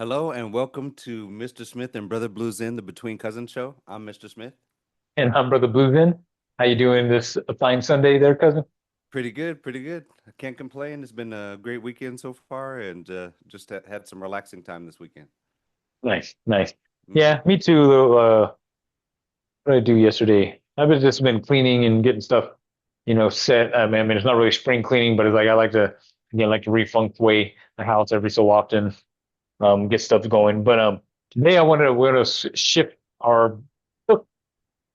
Hello and welcome to Mr. Smith and Brother Blues in the Between Cousins show. I'm Mr. Smith. And I'm Brother Bluevin. How you doing this fine Sunday there, cousin? Pretty good, pretty good. I can't complain. It's been a great weekend so far and just had some relaxing time this weekend. Nice, nice. Hmm. Yeah, me too. Though, what did I do yesterday? I've just been cleaning and getting stuff, set. I mean, it's not really spring cleaning, but it's like I like to, again, like to refunctuate the house every so often, get stuff going. But today we're gonna shift our book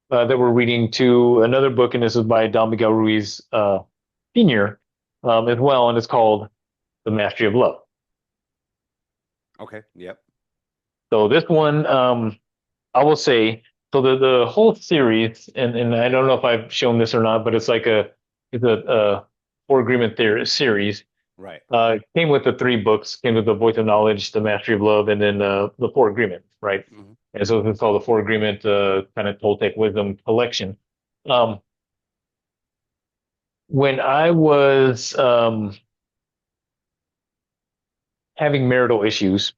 that we're reading to another book, and this is by Don Miguel Ruiz, Senior, as well, and it's called The Mastery of Love. Okay, yep. So this one, I will say, so the whole series, and I don't know if I've shown this or not, but it's a four agreement theory series. Right. Came with the three books, came with the Voice of Knowledge, the Mastery of Love, and then the Four Agreements, right? Hmm. And so it's called the Four Agreement kind of Toltec Wisdom Collection. Um, when I was having marital issues,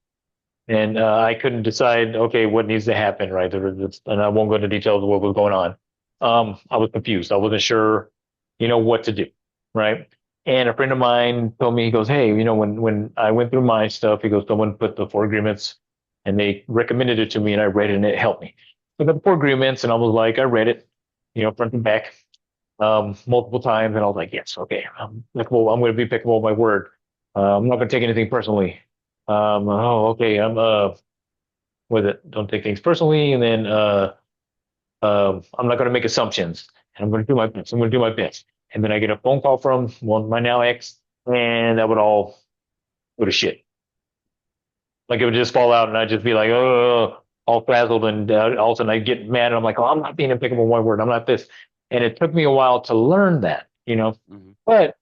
and I couldn't decide, okay, what needs to happen, right? And I won't go into details of what was going on. I was confused. I wasn't sure, what to do, right? And a friend of mine told me, he goes, hey, when I went through my stuff, he goes, someone put the four agreements, and they recommended it to me, and I read it, and it helped me. So I got the four agreements, and I was like, I read it, front and back, multiple times, and I was like, yes, okay, I'm pickable. I'm going to be pickable of my word. I'm not going to take anything personally. Oh, okay. With it, don't take things personally, and then I'm not going to make assumptions, and I'm going to do my best. I'm going to do my best, and then I get a phone call from my now ex, and that would all go to shit. Like it would just fall out, and I'd just be like, oh, all frazzled, and all of a sudden I get mad, and I'm like, oh, I'm not being impeccable with my word. I'm not this, and it took me a while to learn that. Hmm. But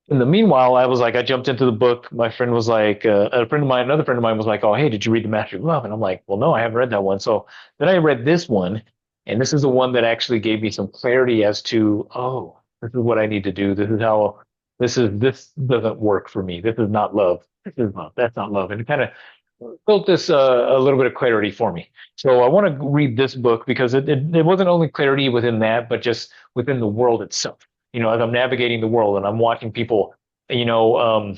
in the meanwhile, I was like, I jumped into the book. My friend was like, another friend of mine was like, oh, hey, did you read The Mastery of Love? And I'm like, well, no, I haven't read that one. So then I read this one, and this is the one that actually gave me some clarity as to, oh, this is what I need to do. This doesn't work for me. This is not love. This is not, that's not love. And it kind of built this, a little bit of clarity for me. So I want to read this book because it wasn't only clarity within that, but just within the world itself. As I'm navigating the world and I'm watching people, you know, um,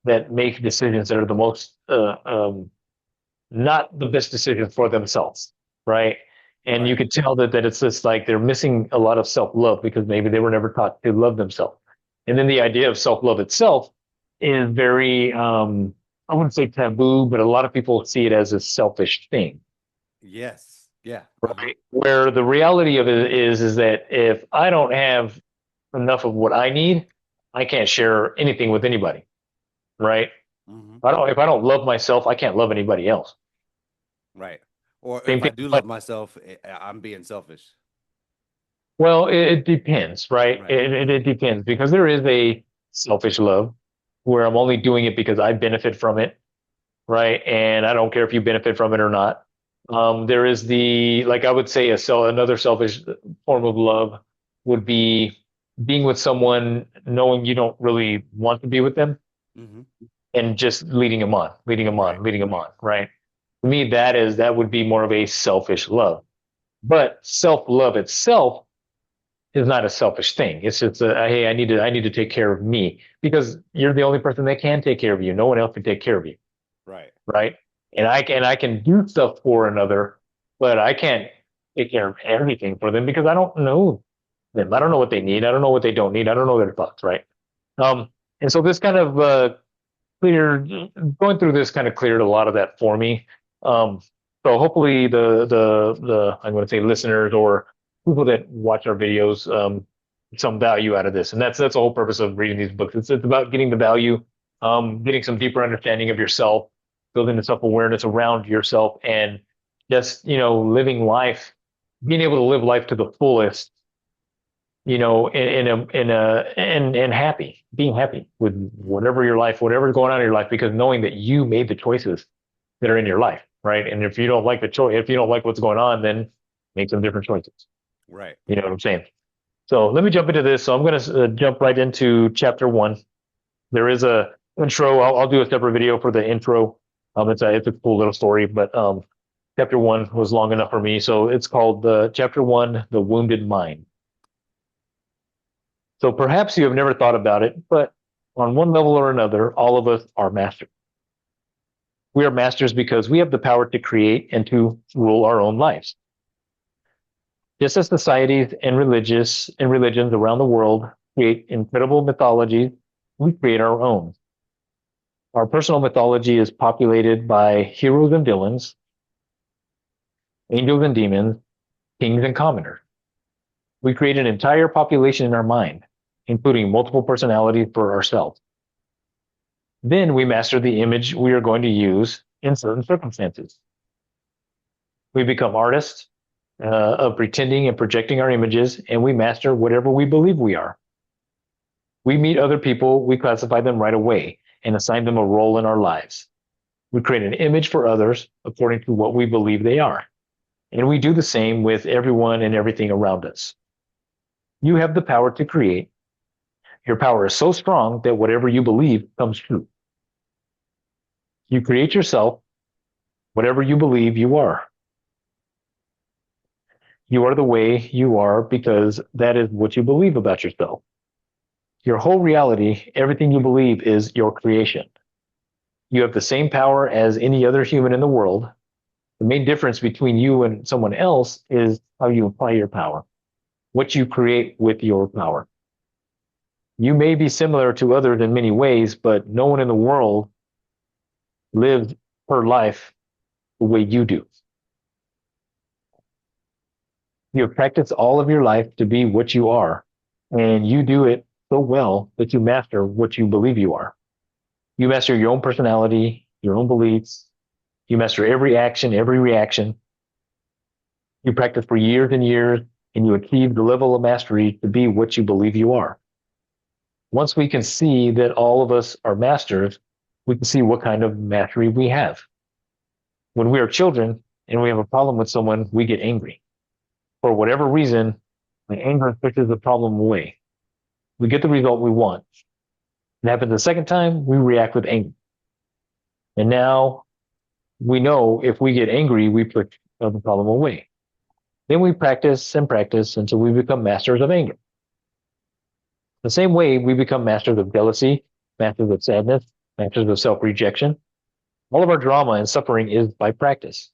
that make decisions that are the most, not the best decisions for themselves, right? And you Right. could tell that it's just like they're missing a lot of self love because maybe they were never taught to love themselves. And then the idea of self love itself is very, I wouldn't say taboo, but a lot of people see it as a selfish thing, Yes. Yeah. Uh-huh. right? Where the reality of it is that if I don't have enough of what I need, I can't share anything with anybody, right? Hmm. If I don't love myself, I can't love anybody else. Right. Or Same if I thing. do love myself, I'm being selfish. Well, it depends, right? Right. It depends because there is a selfish love where I'm only doing it because I benefit from it, right? And I don't care if you benefit from it or not. There is like I would say, another selfish form of love would be being with someone knowing you don't really want to be with them Hmm. and just leading them on, leading them Right. on, leading them on, right? To me, that would be more of a selfish love. But self love itself is not a selfish thing. It's just hey, I need to take care of me because you're the only person that can take care of you. No one else can take care of you, Right. right? And I can do stuff for another, but I can't take care of everything for them because I don't know them. I don't know Hmm. what they need. I don't know what they don't need. I don't know their thoughts, right? Um, and so this kind of cleared going through this kind of cleared a lot of that for me. Um, so hopefully the I'm going to say listeners or people that watch our videos some value out of this, and that's the whole purpose of reading these books. It's about getting the value, getting some deeper understanding of yourself, building the self awareness around yourself, and just living life, being able to live life to the fullest and happy, being happy with Hmm. whatever your life, whatever's going on in your life, because knowing that you made the choices that are in your life, right? And if you don't like the choice, if you don't like what's going on, then make some different choices. Right. You know what I'm saying? So let me jump into this. So I'm going to jump right into chapter one. There is a intro. I'll do a separate video for the intro. It's a cool little story, but chapter one was long enough for me, so it's called chapter one, the wounded mind. So perhaps you have never thought about it, but on one level or another, all of us are masters. We are masters because we have the power to create and to rule our own lives. Just as societies and religions around the world create incredible mythologies, we create our own. Our personal mythology is populated by heroes and villains, angels and demons, kings and commoners. We create an entire population in our mind, including multiple personalities for ourselves. Then we master the image we are going to use in certain circumstances. We become artists of pretending and projecting our images, and we master whatever we believe we are. We meet other people, we classify them right away and assign them a role in our lives. We create an image for others according to what we believe they are. And we do the same with everyone and everything around us. You have the power to create. Your power is so strong that whatever you believe comes true. You create yourself, whatever you believe you are. You are the way you are because that is what you believe about yourself. Your whole reality, everything you believe, is your creation. You have the same power as any other human in the world. The main difference between you and someone else is how you apply your power, what you create with your power. You may be similar to others in many ways, but no one in the world lives her life the way you do. You have practiced all of your life to be what you are, and you do it so well that you master what you believe you are. You master your own personality, your own beliefs. You master every action, every reaction. You practice for years and years, and you achieve the level of mastery to be what you believe you are. Once we can see that all of us are masters, we can see what kind of mastery we have. When we are children and we have a problem with someone, we get angry. For whatever reason, the anger pushes the problem away. We get the result we want. It happens the second time, we react with anger. And now we know if we get angry, we push the problem away. Then we practice and practice until we become masters of anger. The same way we become masters of jealousy, masters of sadness, masters of self-rejection. All of our drama and suffering is by practice.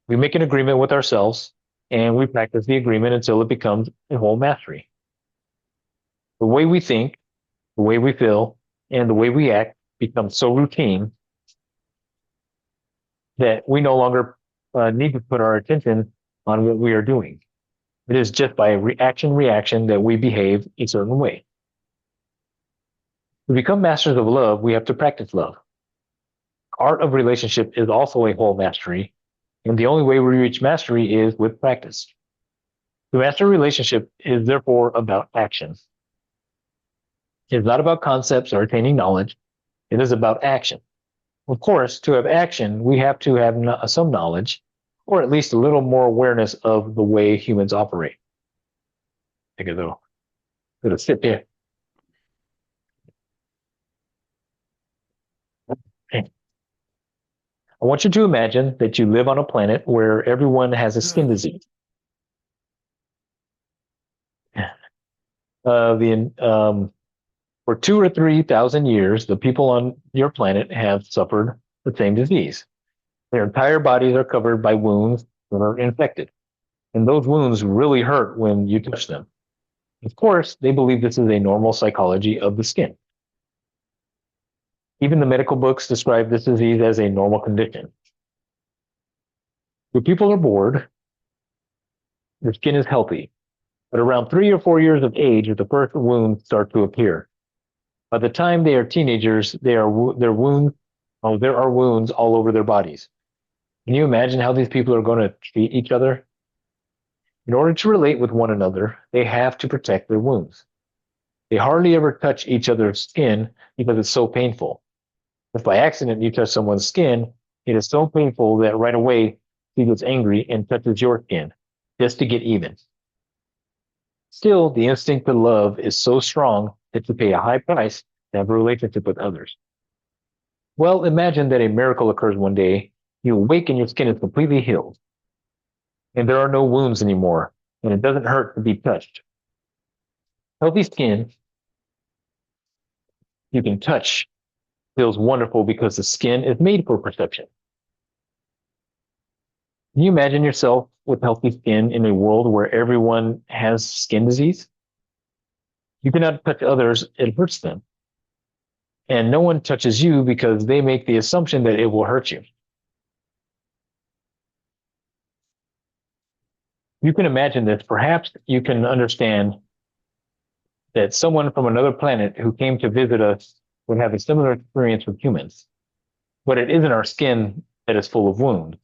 We make an agreement with ourselves and we practice the agreement until it becomes a whole mastery. The way we think, the way we feel, and the way we act become so routine that we no longer need to put our attention on what we are doing. It is just by reaction that we behave a certain way. To become masters of love, we have to practice love. Art of relationship is also a whole mastery, and the only way we reach mastery is with practice. To master a relationship is therefore about action. It is not about concepts or attaining knowledge. It is about action. Of course, to have action, we have to have some knowledge, or at least a little more awareness of the way humans operate. Take a little sip here. Okay. I want you to imagine that you live on a planet where everyone has a skin disease. For 2,000 or 3,000 years, the people on your planet have suffered the same disease. Their entire bodies are covered by wounds that are infected. And those wounds really hurt when you touch them. Of course, they believe this is a normal psychology of the skin. Even the medical books describe this disease as a normal condition. When people are bored, their skin is healthy. But around 3 or 4 years of age, the first wounds start to appear. By the time they are teenagers, there are wounds all over their bodies. Can you imagine how these people are going to treat each other? In order to relate with one another, they have to protect their wounds. They hardly ever touch each other's skin because it's so painful. If by accident you touch someone's skin, it is so painful that right away he gets angry and touches your skin just to get even. Still, the instinct to love is so strong that you pay a high price to have a relationship with others. Well, imagine that a miracle occurs one day. You awake and your skin is completely healed, and there are no wounds anymore, and it doesn't hurt to be touched. Healthy skin you can touch feels wonderful because the skin is made for perception. Can you imagine yourself with healthy skin in a world where everyone has skin disease? You cannot touch others, it hurts them. And no one touches you because they make the assumption that it will hurt you. You can imagine this. Perhaps you can understand that someone from another planet who came to visit us would have a similar experience with humans. But it isn't our skin that is full of wounds.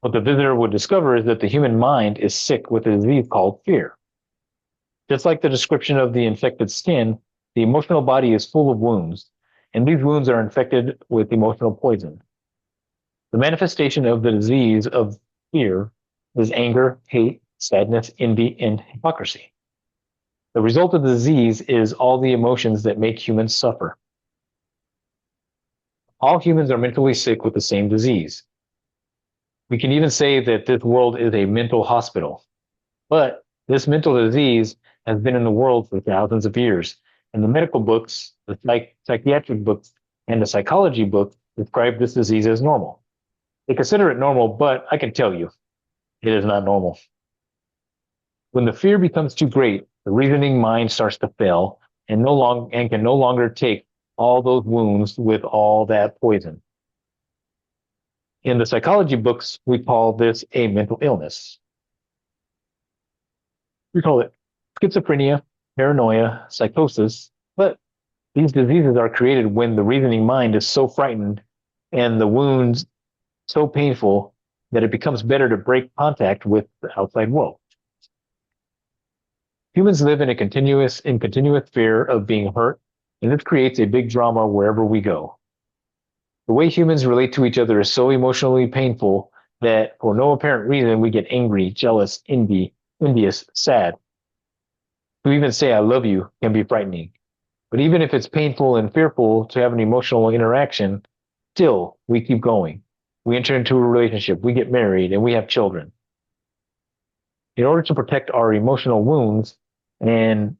What the visitor would discover is that the human mind is sick with a disease called fear. Just like the description of the infected skin, the emotional body is full of wounds, and these wounds are infected with emotional poison. The manifestation of the disease of fear is anger, hate, sadness, envy, and hypocrisy. The result of the disease is all the emotions that make humans suffer. All humans are mentally sick with the same disease. We can even say that this world is a mental hospital. But this mental disease has been in the world for thousands of years, and the medical books, the psychiatric books, and the psychology books describe this disease as normal. They consider it normal, but I can tell you, it is not normal. When the fear becomes too great, the reasoning mind starts to fail and can no longer take all those wounds with all that poison. In the psychology books, we call this a mental illness. We call it schizophrenia, paranoia, psychosis, but these diseases are created when the reasoning mind is so frightened and the wounds so painful that it becomes better to break contact with the outside world. Humans live in continuous fear of being hurt, and this creates a big drama wherever we go. The way humans relate to each other is so emotionally painful that for no apparent reason we get angry, jealous, envious, sad. To even say I love you can be frightening. But even if it's painful and fearful to have an emotional interaction, still we keep going. We enter into a relationship, we get married, and we have children. In order to protect our emotional wounds, and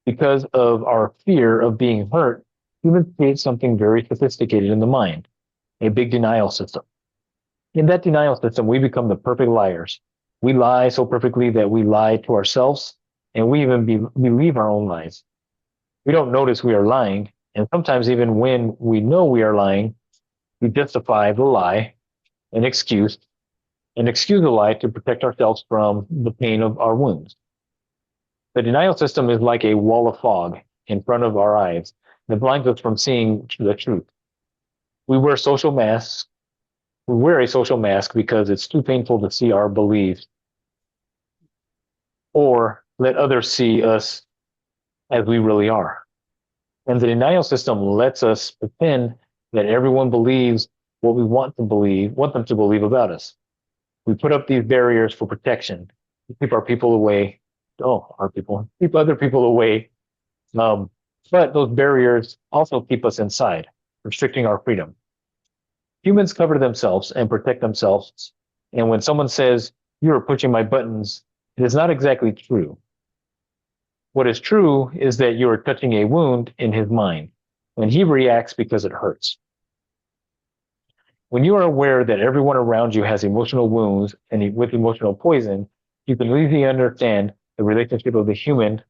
because of our fear of being hurt, humans create something very sophisticated in the mind, a big denial system. In that denial system, we become the perfect liars. We lie so perfectly that we lie to ourselves, and we even believe our own lies. We don't notice we are lying, and sometimes even when we know we are lying, we justify the lie and excuse the lie to protect ourselves from the pain of our wounds. The denial system is like a wall of fog in front of our eyes that blinds us from seeing the truth. We wear social masks. We wear a social mask because it's too painful to see our beliefs or let others see us as we really are. And the denial system lets us pretend that everyone believes what we want them to believe about us. We put up these barriers for protection to keep our people away. Keep other people away. But those barriers also keep us inside, restricting our freedom. Humans cover themselves and protect themselves. And when someone says, "You are pushing my buttons," it is not exactly true. What is true is that you are touching a wound in his mind, and he reacts because it hurts. When you are aware that everyone around you has emotional wounds and with emotional poison, you can easily understand the relationship of the human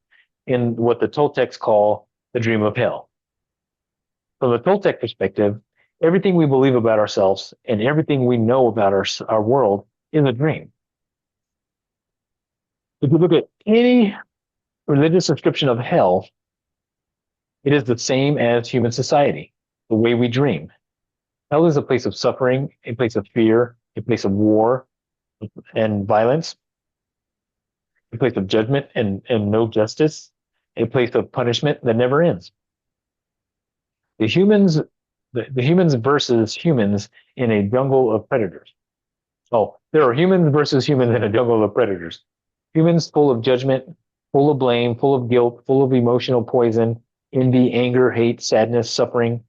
in what the Toltecs call the dream of hell. From the Toltec perspective, everything we believe about ourselves and everything we know about our world is a dream. If you look at any religious description of hell, it is the same as human society, the way we dream. Hell is a place of suffering, a place of fear, a place of war and violence, a place of judgment and no justice, a place of punishment that never ends. The humans versus humans in a jungle of predators. Oh, there are humans versus humans in a jungle of predators. Humans full of judgment, full of blame, full of guilt, full of emotional poison, envy, anger, hate, sadness, suffering,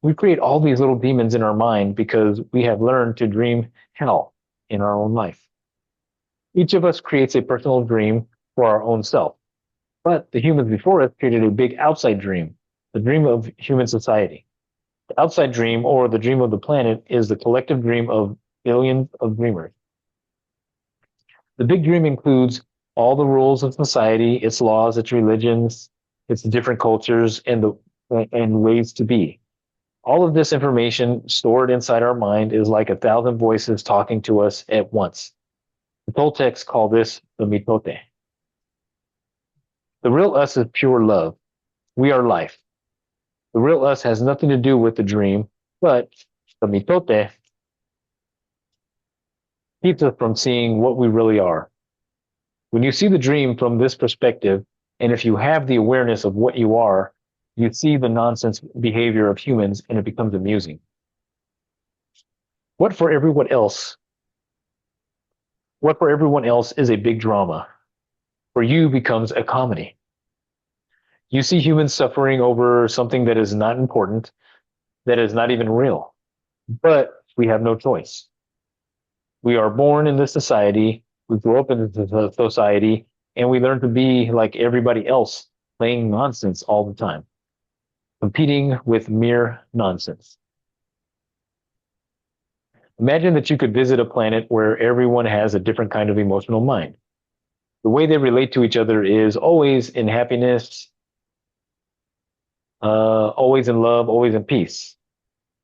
We create all these little demons in our mind because we have learned to dream hell in our own life. Each of us creates a personal dream for our own self, but the humans before us created a big outside dream, the dream of human society. The outside dream, or the dream of the planet, is the collective dream of billions of dreamers. The big dream includes all the rules of society, its laws, its religions, its different cultures, and ways to be. All of this information stored inside our mind is like 1,000 voices talking to us at once. The Toltecs call this the mitote. The real us is pure love. We are life. The real us has nothing to do with the dream, but the mitote keeps us from seeing what we really are. When you see the dream from this perspective, and if you have the awareness of what you are, you see the nonsense behavior of humans and it becomes amusing. What for everyone else is a big drama, for you becomes a comedy. You see humans suffering over something that is not important, that is not even real, but we have no choice. We are born in this society, we grow up in this society, and we learn to be like everybody else, playing nonsense all the time, competing with mere nonsense. Imagine that you could visit a planet where everyone has a different kind of emotional mind. The way they relate to each other is always in happiness, always in love, always in peace.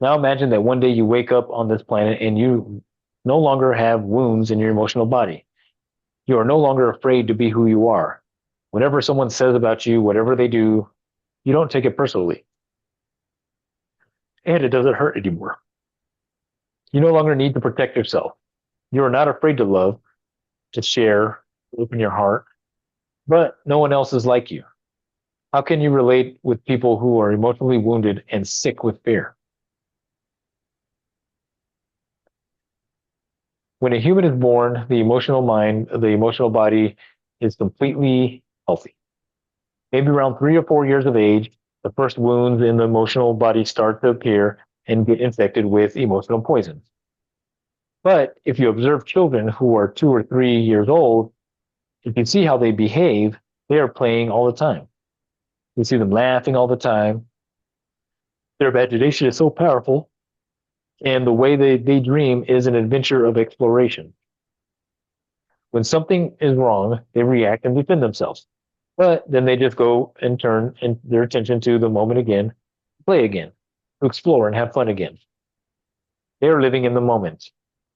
Now imagine that one day you wake up on this planet and you no longer have wounds in your emotional body. You are no longer afraid to be who you are. Whatever someone says about you, whatever they do, you don't take it personally. And it doesn't hurt anymore. You no longer need to protect yourself. You are not afraid to love, to share, to open your heart, but no one else is like you. How can you relate with people who are emotionally wounded and sick with fear? When a human is born, the emotional mind, the emotional body is completely healthy. Maybe around 3 or 4 years of age, the first wounds in the emotional body start to appear and get infected with emotional poisons. But if you observe children who are 2 or 3 years old, if you see how they behave, they are playing all the time. You see them laughing all the time. Their imagination is so powerful, and the way they dream is an adventure of exploration. When something is wrong, they react and defend themselves. But then they just go and turn their attention to the moment again, play again, to explore and have fun again. They are living in the moment.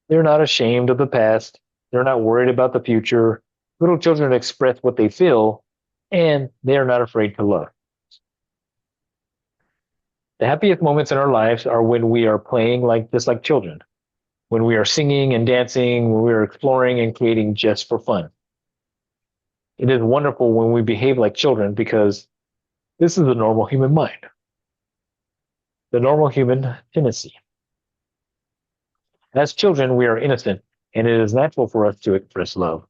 They're not ashamed of the past. They're not worried about the future. Little children express what they feel, and they are not afraid to love. The happiest moments in our lives are when we are playing just like children, when we are singing and dancing, when we are exploring and creating just for fun. It is wonderful when we behave like children because this is the normal human mind, the normal human tendency. As children, we are innocent, and it is natural for us to express love.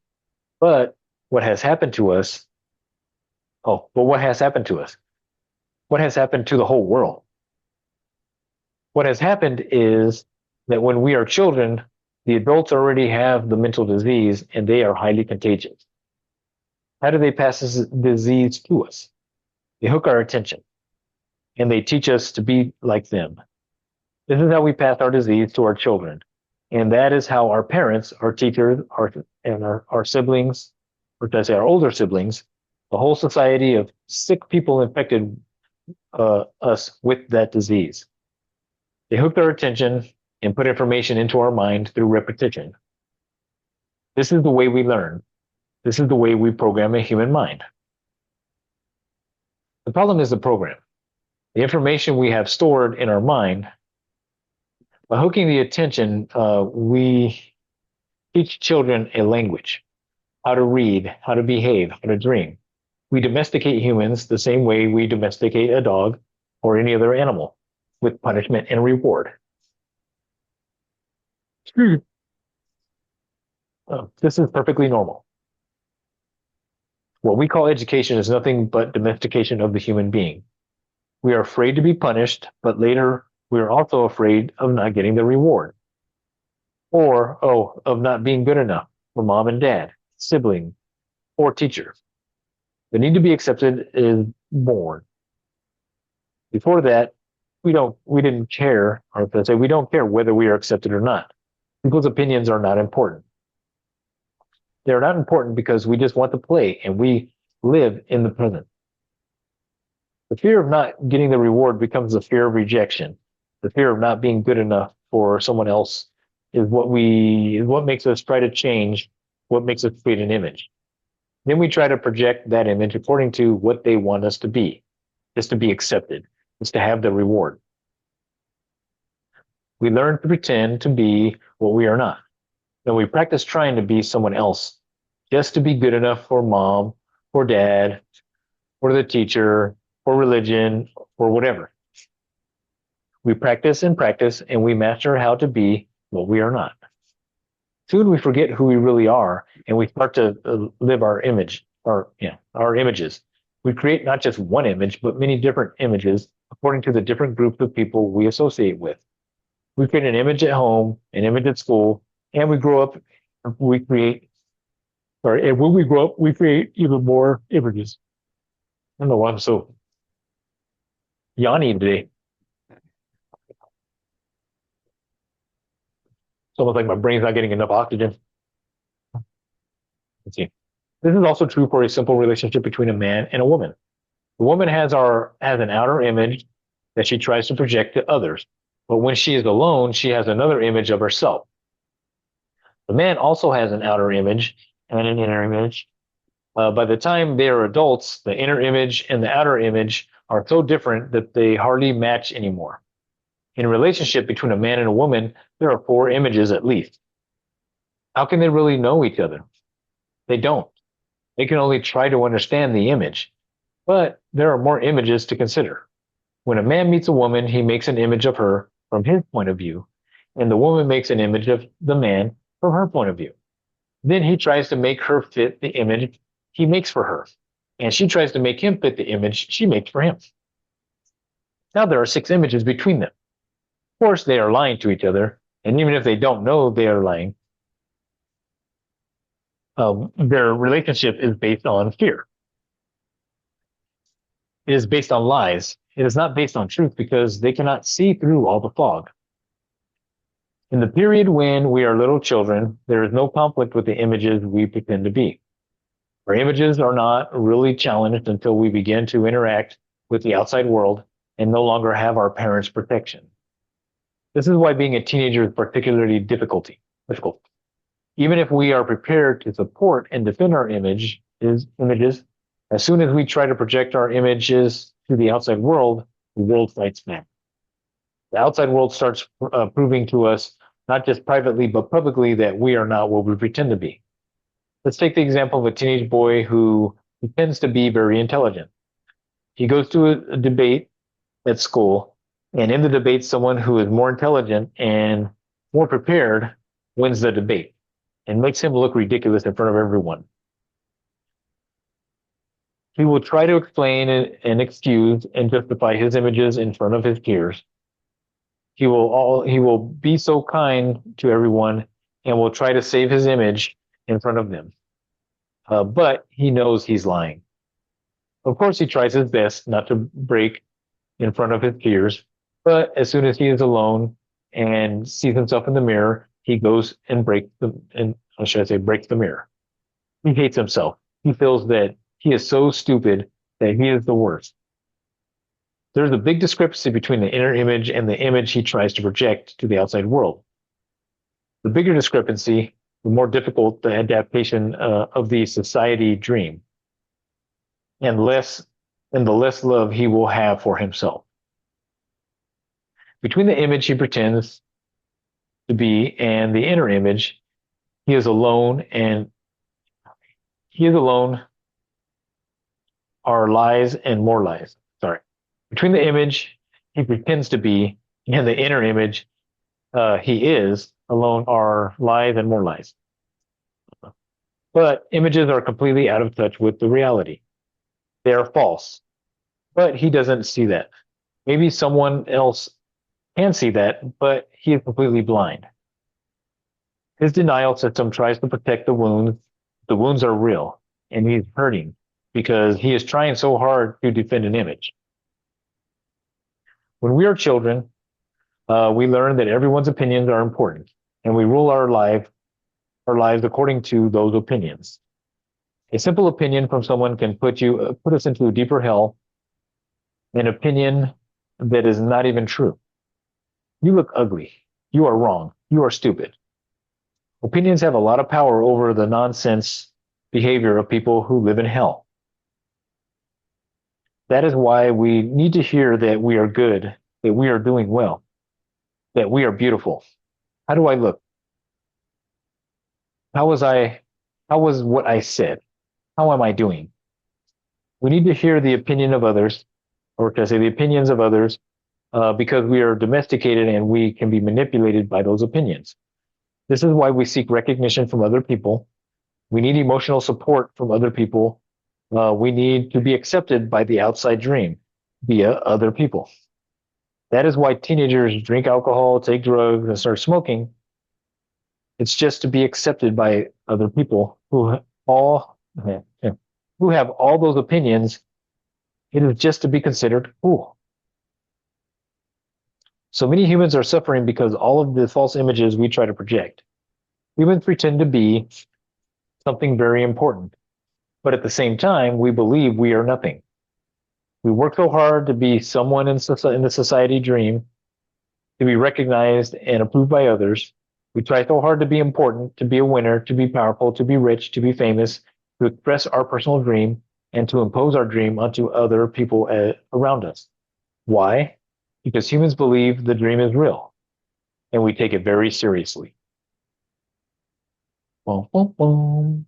But what has happened to us? What has happened to us? What has happened to the whole world? What has happened is that when we are children, the adults already have the mental disease and they are highly contagious. How do they pass this disease to us? They hook our attention and they teach us to be like them. This is how we pass our disease to our children. And that is how our parents, our teachers, our siblings, or should I say our older siblings, the whole society of sick people infected us with that disease. They hooked our attention and put information into our mind through repetition. This is the way we learn. This is the way we program a human mind. The problem is the program. The information we have stored in our mind. By hooking the attention, we teach children a language, how to read, how to behave, how to dream. We domesticate humans the same way we domesticate a dog or any other animal, with punishment and reward. This is perfectly normal. What we call education is nothing but domestication of the human being. We are afraid to be punished, but later We are also afraid of not getting the reward, or, oh, of not being good enough for mom and dad, sibling, or teacher. The need to be accepted is born. Before that, we didn't care, or let's say we don't care whether we are accepted or not. People's opinions are not important. They're not important because we just want to play and we live in the present. The fear of not getting the reward becomes the fear of rejection. The fear of not being good enough for someone else is what makes us try to change, what makes us create an image. Then we try to project that image according to what they want us to be, just to be accepted, just to have the reward. We learn to pretend to be what we are not. Then we practice trying to be someone else, just to be good enough for mom, for dad, for the teacher, for religion, or whatever. We practice and we master how to be what we are not. Soon we forget who we really are and we start to live our image, our images. We create not just one image, but many different images according to the different groups of people we associate with. We create an image at home, an image at school, and we grow up, we create, and when we grow up, we create even more images. I don't know why I'm so yawny today. It's almost like my brain's not getting enough oxygen. Let's see. This is also true for a simple relationship between a man and a woman. The woman has an outer image that she tries to project to others, but when she is alone, she has another image of herself. The man also has an outer image and an inner image. By the time they are adults, the inner image and the outer image are so different that they hardly match anymore. In a relationship between a man and a woman, there are 4 images at least. How can they really know each other? They don't. They can only try to understand the image. But there are more images to consider. When a man meets a woman, he makes an image of her from his point of view, and the woman makes an image of the man from her point of view. Then he tries to make her fit the image he makes for her, and she tries to make him fit the image she makes for him. Now there are 6 images between them. Of course, they are lying to each other, and even if they don't know they are lying, their relationship is based on fear. It is based on lies. It is not based on truth because they cannot see through all the fog. In the period when we are little children, there is no conflict with the images we pretend to be. Our images are not really challenged until we begin to interact with the outside world and no longer have our parents' protection. This is why being a teenager is particularly difficult. Even if we are prepared to support and defend our images, as soon as we try to project our images to the outside world, the world fights back. The outside world starts proving to us, not just privately, but publicly, that we are not what we pretend to be. Let's take the example of a teenage boy who pretends to be very intelligent. He goes to a debate at school, and in the debate, someone who is more intelligent and more prepared wins the debate and makes him look ridiculous in front of everyone. He will try to explain and excuse and justify his images in front of his peers. He will be so kind to everyone and will try to save his image in front of them. But he knows he's lying. Of course, he tries his best not to break in front of his peers, but as soon as he is alone and sees himself in the mirror, he goes and breaks the mirror. He hates himself. He feels that he is so stupid that he is the worst. There's a big discrepancy between the inner image and the image he tries to project to the outside world. The bigger discrepancy, the more difficult the adaptation of the society dream, and the less love he will have for himself. Between the image he pretends to be and the inner image, he is alone are lies and more lies. Sorry. Between the image he pretends to be and the inner image he is alone are lies and more lies. But images are completely out of touch with the reality. They are false. But he doesn't see that. Maybe someone else can see that, but he is completely blind. His denial system tries to protect the wounds. The wounds are real, and he's hurting because he is trying so hard to defend an image. When we are children, we learn that everyone's opinions are important, and we rule our lives according to those opinions. A simple opinion from someone can put us into a deeper hell. An opinion that is not even true. You look ugly. You are wrong. You are stupid. Opinions have a lot of power over the nonsense behavior of people who live in hell. That is why we need to hear that we are good, that we are doing well, that we are beautiful. How do I look? How was I? How was what I said? How am I doing? We need to hear the opinion of others, or can I say the opinions of others, because we are domesticated and we can be manipulated by those opinions. This is why we seek recognition from other people. We need emotional support from other people. We need to be accepted by the outside dream via other people. That is why teenagers drink alcohol, take drugs, and start smoking. It's just to be accepted by other people all who have all those opinions. It is just to be considered cool. So many humans are suffering because all of the false images we try to project. Humans pretend to be something very important, but at the same time, we believe we are nothing. We work so hard to be someone in the society dream, to be recognized and approved by others. We try so hard to be important, to be a winner, to be powerful, to be rich, to be famous, to express our personal dream, and to impose our dream onto other people around us. Why? Because humans believe the dream is real, and we take it very seriously. Boom, boom, boom.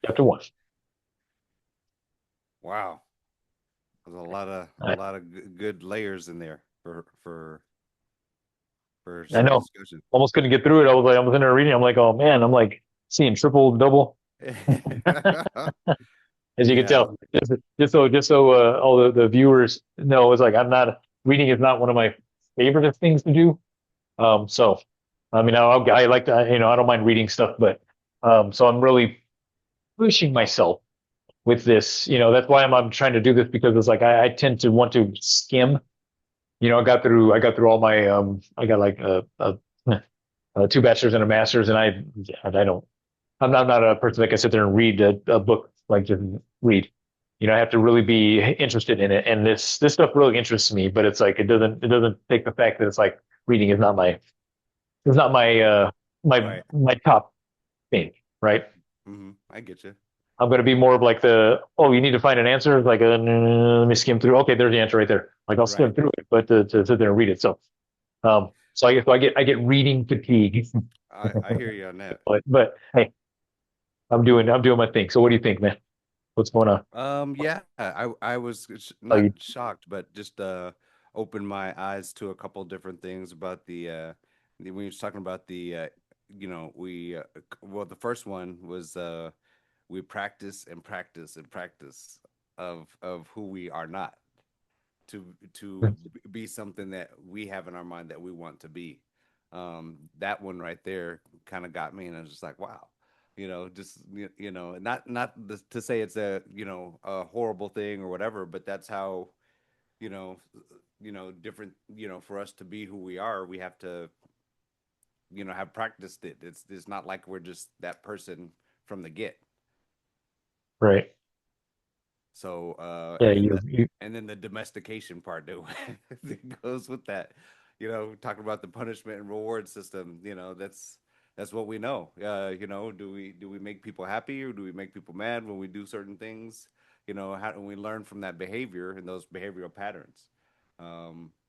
Chapter 1. Wow. There's a lot of good layers in there for I some know. discussion. Almost couldn't get through it. I was in there reading. I'm like, oh man, I'm like seeing triple, double, as you can Yeah. tell. Just so all the viewers know, it's like I'm not reading is not one of my favorite things to do. So I mean, I like to, I don't mind reading stuff, but so I'm really pushing myself with this. That's why I'm trying to do this because it's like I tend to want to skim. I got through all my I got like two bachelors and a master's, and I don't I'm not a person that can sit there and read a book like just read. I have to really be interested in it, and this stuff really interests me. But it's like it doesn't take the fact that it's like reading is not my it's not Right. my top thing, right? I get you. I'm going to be more of like you need to find an answer. Like, let me skim through. Okay, there's the answer right there. Like, I'll skim Right. through it, but to sit there and read it. So I get reading fatigue. I hear you on that. But hey, I'm doing my thing. So what do you think, man? What's going on? Yeah, I was Oh, not shocked, but just opened my eyes to a couple different things about when you was talking about well, the first one was we practice and practice and practice of who we are not to be something that we have in our mind that we want to be. That one right there kind of got me, and I was just like, wow, just to say it's a horrible thing or whatever, but that's how you know different for us to be who we are, we have to have practiced it. It's not like we're just that person from the get. right. So Yeah, you and then the domestication part that, that goes with that, talking about the punishment and reward system, that's what we know. Do we make people happy or do we make people mad when we do certain things? How do we learn from that behavior and those behavioral patterns?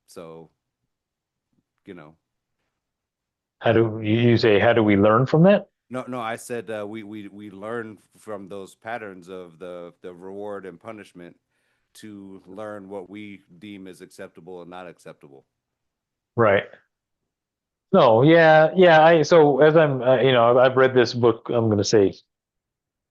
So you know, you say how do we learn from that? no, no, I said we learn from those patterns of the reward and punishment to learn what we deem as acceptable and not acceptable. Right. No, yeah. So as I've read this book. I'm going to say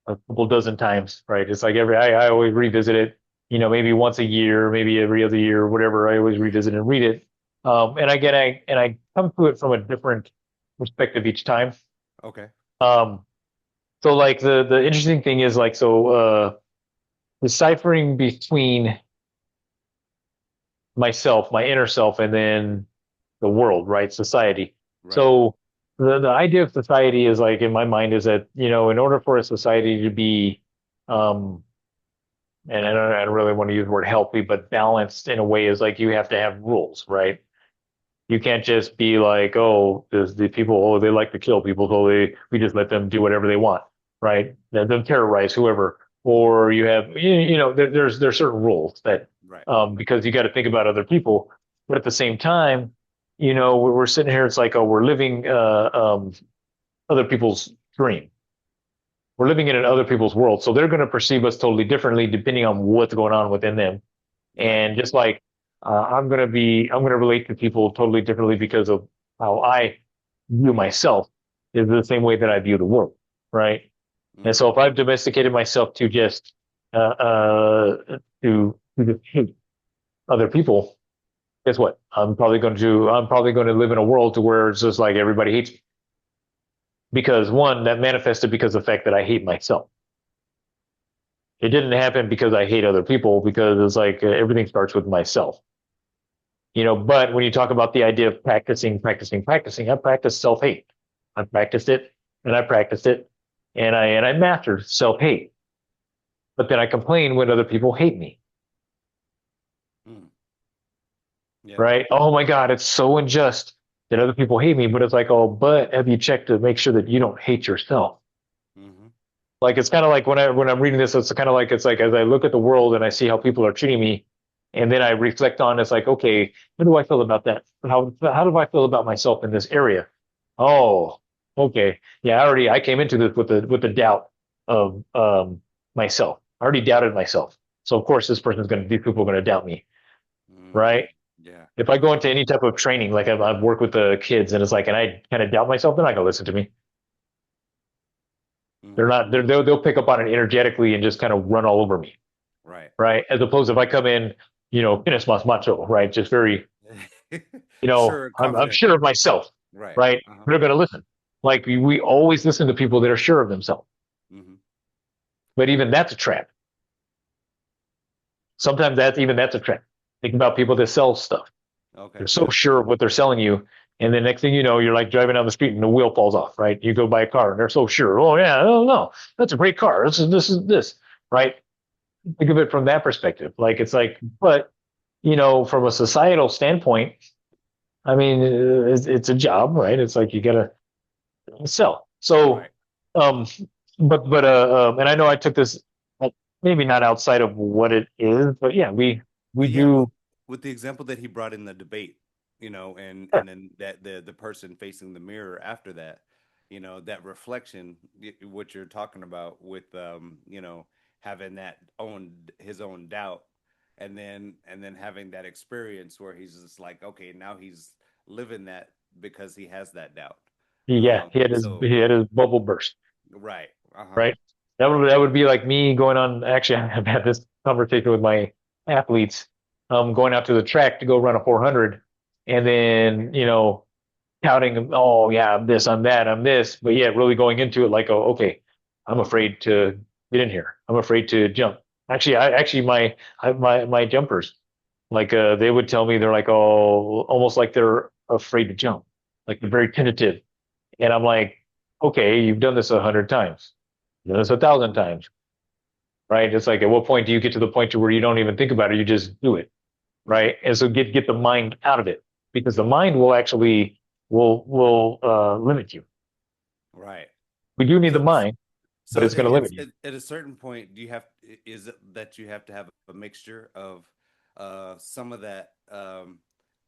a couple dozen times, right? It's like I always revisit it, maybe once a year, maybe every other year, whatever. I always revisit and read it. And I come to it from a different perspective each time. Okay. Um, so like the interesting thing is like deciphering between myself, my inner self, and then the world, right? Society. Right. So the idea of society is like in my mind is that, in order for a society to be um and I don't really want to use the word healthy, but balanced in a way is like you have to have rules, right? You can't just be like, oh, there's the people, oh, they like to kill people, so we just let them do whatever they want, right? Let them terrorize whoever. Or you have, there's certain rules that, Right. because you got to think about other people, but at the same time, we're sitting here, it's like, oh, we're living other people's dream. We're living in other people's world, so they're going to perceive us totally differently depending on what's going on within them. Right. And just like I'm gonna relate to people totally differently because of how I view myself is the same way that I view the world, right? And Mm-hmm. so if I've domesticated myself to just to just hate other people, guess what? I'm probably going to live in a world to where it's just like everybody hates me because one that manifested because of the fact that I hate myself. It didn't happen because I hate other people because it's like everything starts with myself. But when you talk about the idea of practicing, I practiced self-hate. I practiced it and I practiced it and I mastered self-hate. But then I complain when other people hate me, Mm. Yeah. right? Oh my God, it's so unjust that other people hate me. But it's like, oh, but have you checked to make sure that you don't hate yourself? Mm-hmm. Like it's kind of like when I'm reading this, it's kind of like it's like as I look at the world and I see how people are treating me, and then I reflect on it's like, okay, how do I feel about that? How do I feel about myself in this area? Oh, okay. Yeah, I came into this with the doubt of myself. I already doubted myself. So of course these people are gonna doubt me, Mm. right? Yeah. If I go into any type of training, like I've worked with the kids and it's like, and I kind of doubt myself, they're not gonna listen to me. They're Mm-hmm. not, they'll pick up on it energetically and just kind of run all over me, Right. right? As opposed to if I come in, finish más macho, right? Just very, Sure. I'm Confident. sure of myself, Right. right? Uh-huh. They're going to listen. Like we always listen to people that are sure of themselves, Mm-hmm. but even that's a trap. Sometimes that's a trap. Think about people that sell stuff. They're Okay. so Yeah. sure of what they're selling you. And the next thing you know, you're like driving down the street and the wheel falls off, right? You go buy a car and they're so sure. Oh yeah, oh no, that's a great car. This, right? Think of it from that perspective. Like it's like, but from a societal standpoint, I mean, it's a job, right? It's like you gotta sell. So, Right. um, and I know I took this maybe not outside of what it is, but yeah, we But yeah, do. with the example that he brought in the debate, and Yeah, then that the person facing the mirror after that, that reflection, what you're talking about with having that own his own doubt, and then having that experience where he's just like, okay, now he's living that because he has that doubt. yeah, he had his So he had his bubble burst, right, uh-huh, right? That would be like me going on. Actually, I've had this conversation with my athletes, going out to the track to go run a 400, and then touting, oh yeah, I'm this, I'm that, I'm this, but yeah, really going into it like, oh, okay, I'm afraid to get in here. I'm afraid to jump. Actually, my jumpers, like, they would tell me they're like, oh, almost like they're afraid to jump, like they're very tentative, and I'm like, okay, you've done this 100 times, you've done this 1,000 times, right? It's like, at what point do you get to the point to where you don't even think about it, you just do it, hmm right? And so get the mind out of it because the mind will actually will limit you. right. We do need the So mind, but So it's going to limit you. at a certain point, do you have is it that you have to have a mixture of some of that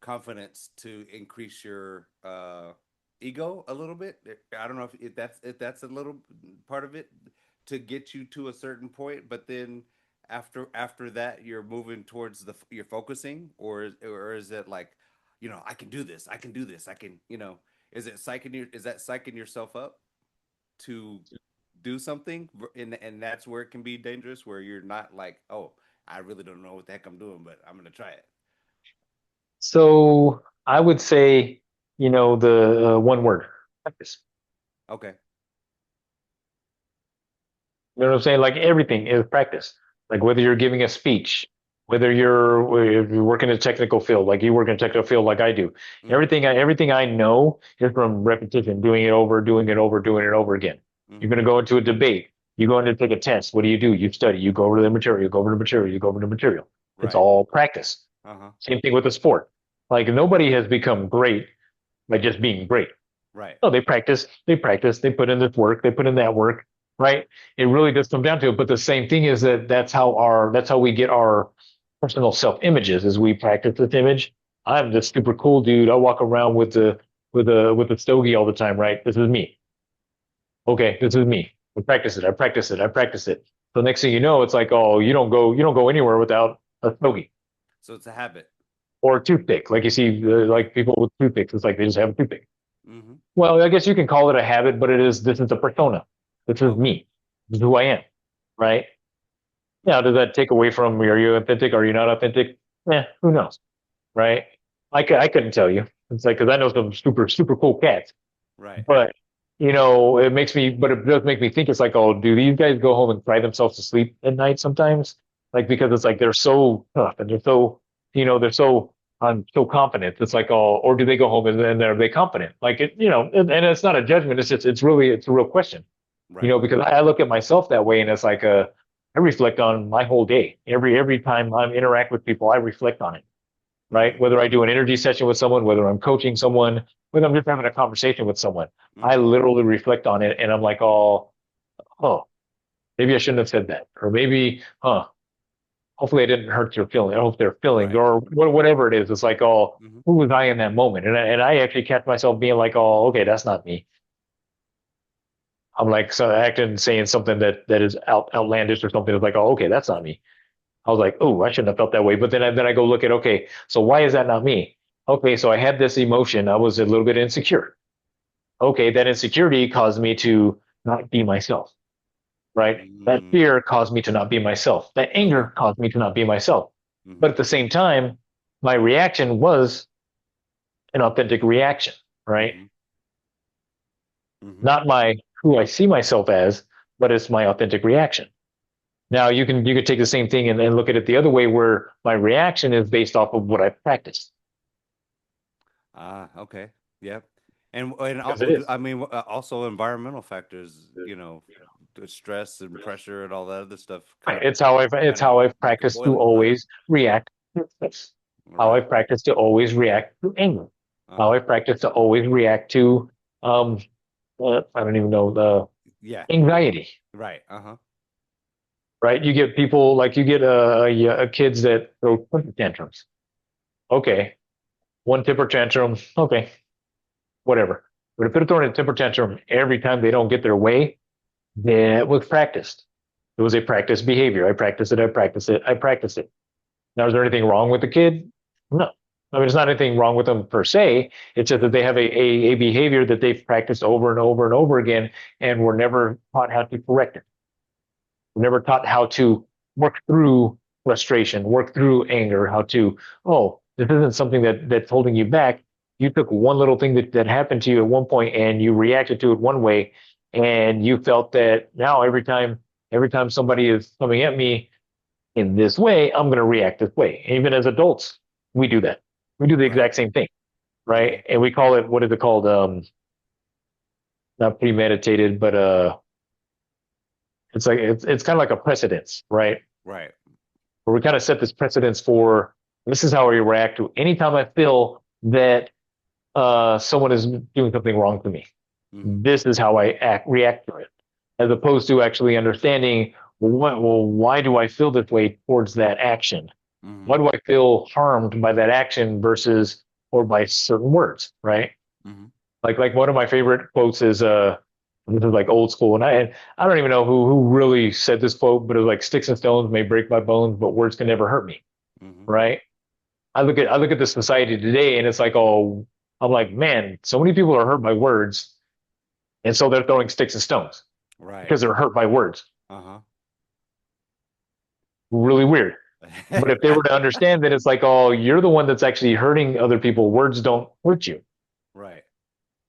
confidence to increase your ego a little bit? I don't know if that's a little part of it to get you to a certain point, but then after that you're moving towards you're focusing, or is it like, I can do this, I can do this, I can, is that psyching yourself up to do something, and that's where it can be dangerous, where you're not like, oh, I really don't know what the heck I'm doing, but I'm gonna try it. So I would say, the one word, practice. Okay. You know what I'm saying? Like everything is practice. Like whether you're giving a speech, whether you're working in a technical field, like you work in a technical field, like I do. Mm-hmm. Everything I know is from repetition, doing it over, doing it over, doing it over again. You're Mm-hmm. going to go into a debate. You go in to take a test. What do? You study. You go over the material. You go over the material. You go over the material. It's Right. all practice. Uh-huh. Same thing with the sport. Like nobody has become great by just being great. Right. No, they put in this work, they put in that work, right? It really does come down to it. But the same thing is that that's how we get our personal self images is we practice this image. I'm this super cool dude. I walk around with a stogie all the time, right? This is me. Okay, this is me. I practice it. I practice it. I practice it. So next thing you know, it's like, oh, you don't go anywhere without a stogie So it's a habit. or a toothpick. Like you see, Right. like people with toothpicks, it's like they just have a toothpick. Mm-hmm. Well, I guess you can call it a habit, but this is a persona. This is Okay. me. This is who I am, right? Now, Mm-hmm. does that take away from are you authentic? Are you not authentic? Who knows, right? I couldn't tell you. It's like, cause I know some super cool cats, Right. but it does make me think it's like, oh, do these guys go home and cry themselves to sleep at night sometimes? Like, because it's like they're so tough and they're so, I'm so confident. It's like, oh, or do they go home and then are they confident? Like and it's not a judgment. It's a real question, Right. because I look at myself that way and it's like, I reflect on my whole day. Every time I interact with people, I reflect on it, right? Mm-hmm. Whether I do an energy session with someone, whether I'm coaching someone, whether I'm just having a conversation with someone, I Mm-hmm. literally reflect on it and I'm like, oh, maybe I shouldn't have said that. Or maybe, hopefully I didn't hurt their feelings. I hope their feelings Right. or whatever it is. It's like, oh, Mm-hmm. who was I in that moment? And I actually catch myself being like, oh, okay, that's not me. I'm like, so acting, saying something that is outlandish or something. It's like, oh, okay, that's not me. I was like, oh, I shouldn't have felt that way. But then I go look at, okay, so why is that not me? Okay, so I had this emotion. I was a little bit insecure. Okay, that insecurity caused me to not be myself, right? That Mm-hmm. fear caused me to not be myself. That Okay. anger caused me to not be myself. Mm-hmm. But at the same time, my reaction was an authentic reaction, right? Mm-hmm. Mm-hmm. Not my who I see myself as, but it's my authentic reaction. Now you could take the same thing and look at it the other way where my reaction is based off of what I've practiced. Ah, okay. Yep. And Because it is. I mean, also environmental factors, the stress and pressure and all that other stuff Right. It's kind of how I've make a practiced to boiling point. always react to stress. How Right. I've practiced to always react to anger. How Uh-huh. I've practiced to always react to um I don't even know the Yeah. anxiety. Right. Uh-huh. Right? You get people like you get kids that throw temper tantrums. Okay, one temper tantrum. Okay, whatever. But if they're throwing a temper tantrum every time they don't get their way, that was practiced. It was a practiced behavior. I practice it. I practice it. I practice it. Now, is there anything wrong with the kid? No. I mean, there's not anything wrong with them per se. It's just that Right. they have a behavior that they've practiced over and over and over again, and were never taught how to correct it. We're never taught how to work through frustration, work through anger, how to, oh, this isn't something that's holding you back. You took one little thing that happened to you at one point and you reacted to it one way, and you felt that now every time somebody is coming at me in this way, I'm going to react this way. Even as adults, we do that. We do the Right. exact same thing, Mm-hmm. right? And we call it, what is it called? Not premeditated, but it's kind of like a precedence, right? Right. Where we kind of set this precedence for this is how I react to anytime I feel that someone is doing something wrong to me. Mm-hmm. This is how react to it, as opposed to actually understanding why do I feel this way towards that action? Mm-hmm. Why do I feel harmed by that action versus or by certain words, right? Mm-hmm. Like one of my favorite quotes is this is like old school, and I don't even know who really said this quote, but it was like sticks and stones may break my bones, but words can never hurt me, Mm-hmm. right? I look at the society today, and it's like, oh, I'm like, man, so many people are hurt by words, and so they're throwing sticks and stones Right. because they're hurt by words. Uh-huh. Really weird. But if they were to understand that it's like, oh, you're the one that's actually hurting other people, words don't hurt you Right.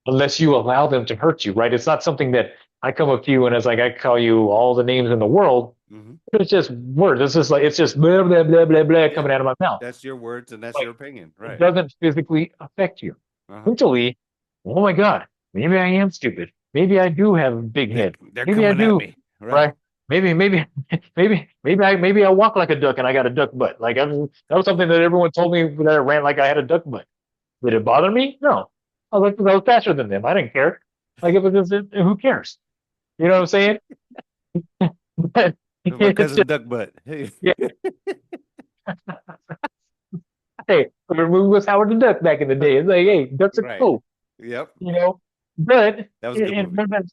unless you allow them to hurt you, right? It's not something that I come up to you and it's like I call you all the names in the world. Hmm. It's just words. It's just like it's just blah blah blah blah blah Yeah. coming out of my mouth. That's your words and that's Like your opinion. it Right. doesn't physically affect you. Uh-huh. Mentally, oh my God, maybe I am stupid. Maybe I do have a big They're head. they're Maybe I coming at do, me. Right. right? Maybe I walk like a duck and I got a duck butt. Like that was something that everyone told me that I ran like I had a duck butt. Did it bother me? No. I was faster than them. I didn't care. Like it was just, who cares? You know what I'm saying? But My it's cousin just Duck Butt. Hey. yeah. Hey, we was Howard the Duck back in the day. It's like, hey, ducks are Right. cool, Yep. you know. But That was a good movie. that's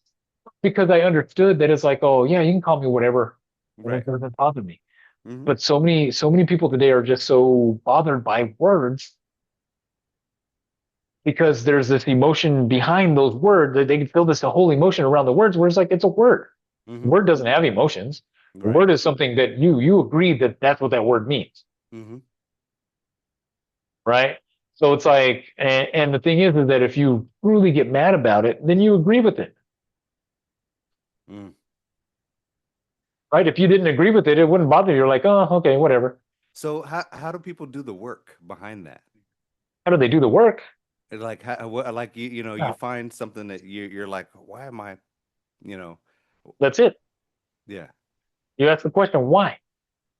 because I understood that it's like, oh yeah, you can call me whatever, and it Right. doesn't bother me. Hmm. But so many people today are just so bothered by words because there's this emotion behind those words that they can feel this whole emotion around the words where it's like it's a word. The Hmm. word doesn't have emotions. The Right. word is something that you agree that that's what that word means, Hmm. right? So it's like, and the thing is that if you truly get mad about it, then you agree with it, Mm. right? If you didn't agree with it, it wouldn't bother you. You're like, oh, okay, whatever. So how do people do the work behind that? How do they do the work? Like how, what, like you Yeah, find something that you're like, why am I, you know, that's it. yeah. You ask the question, why?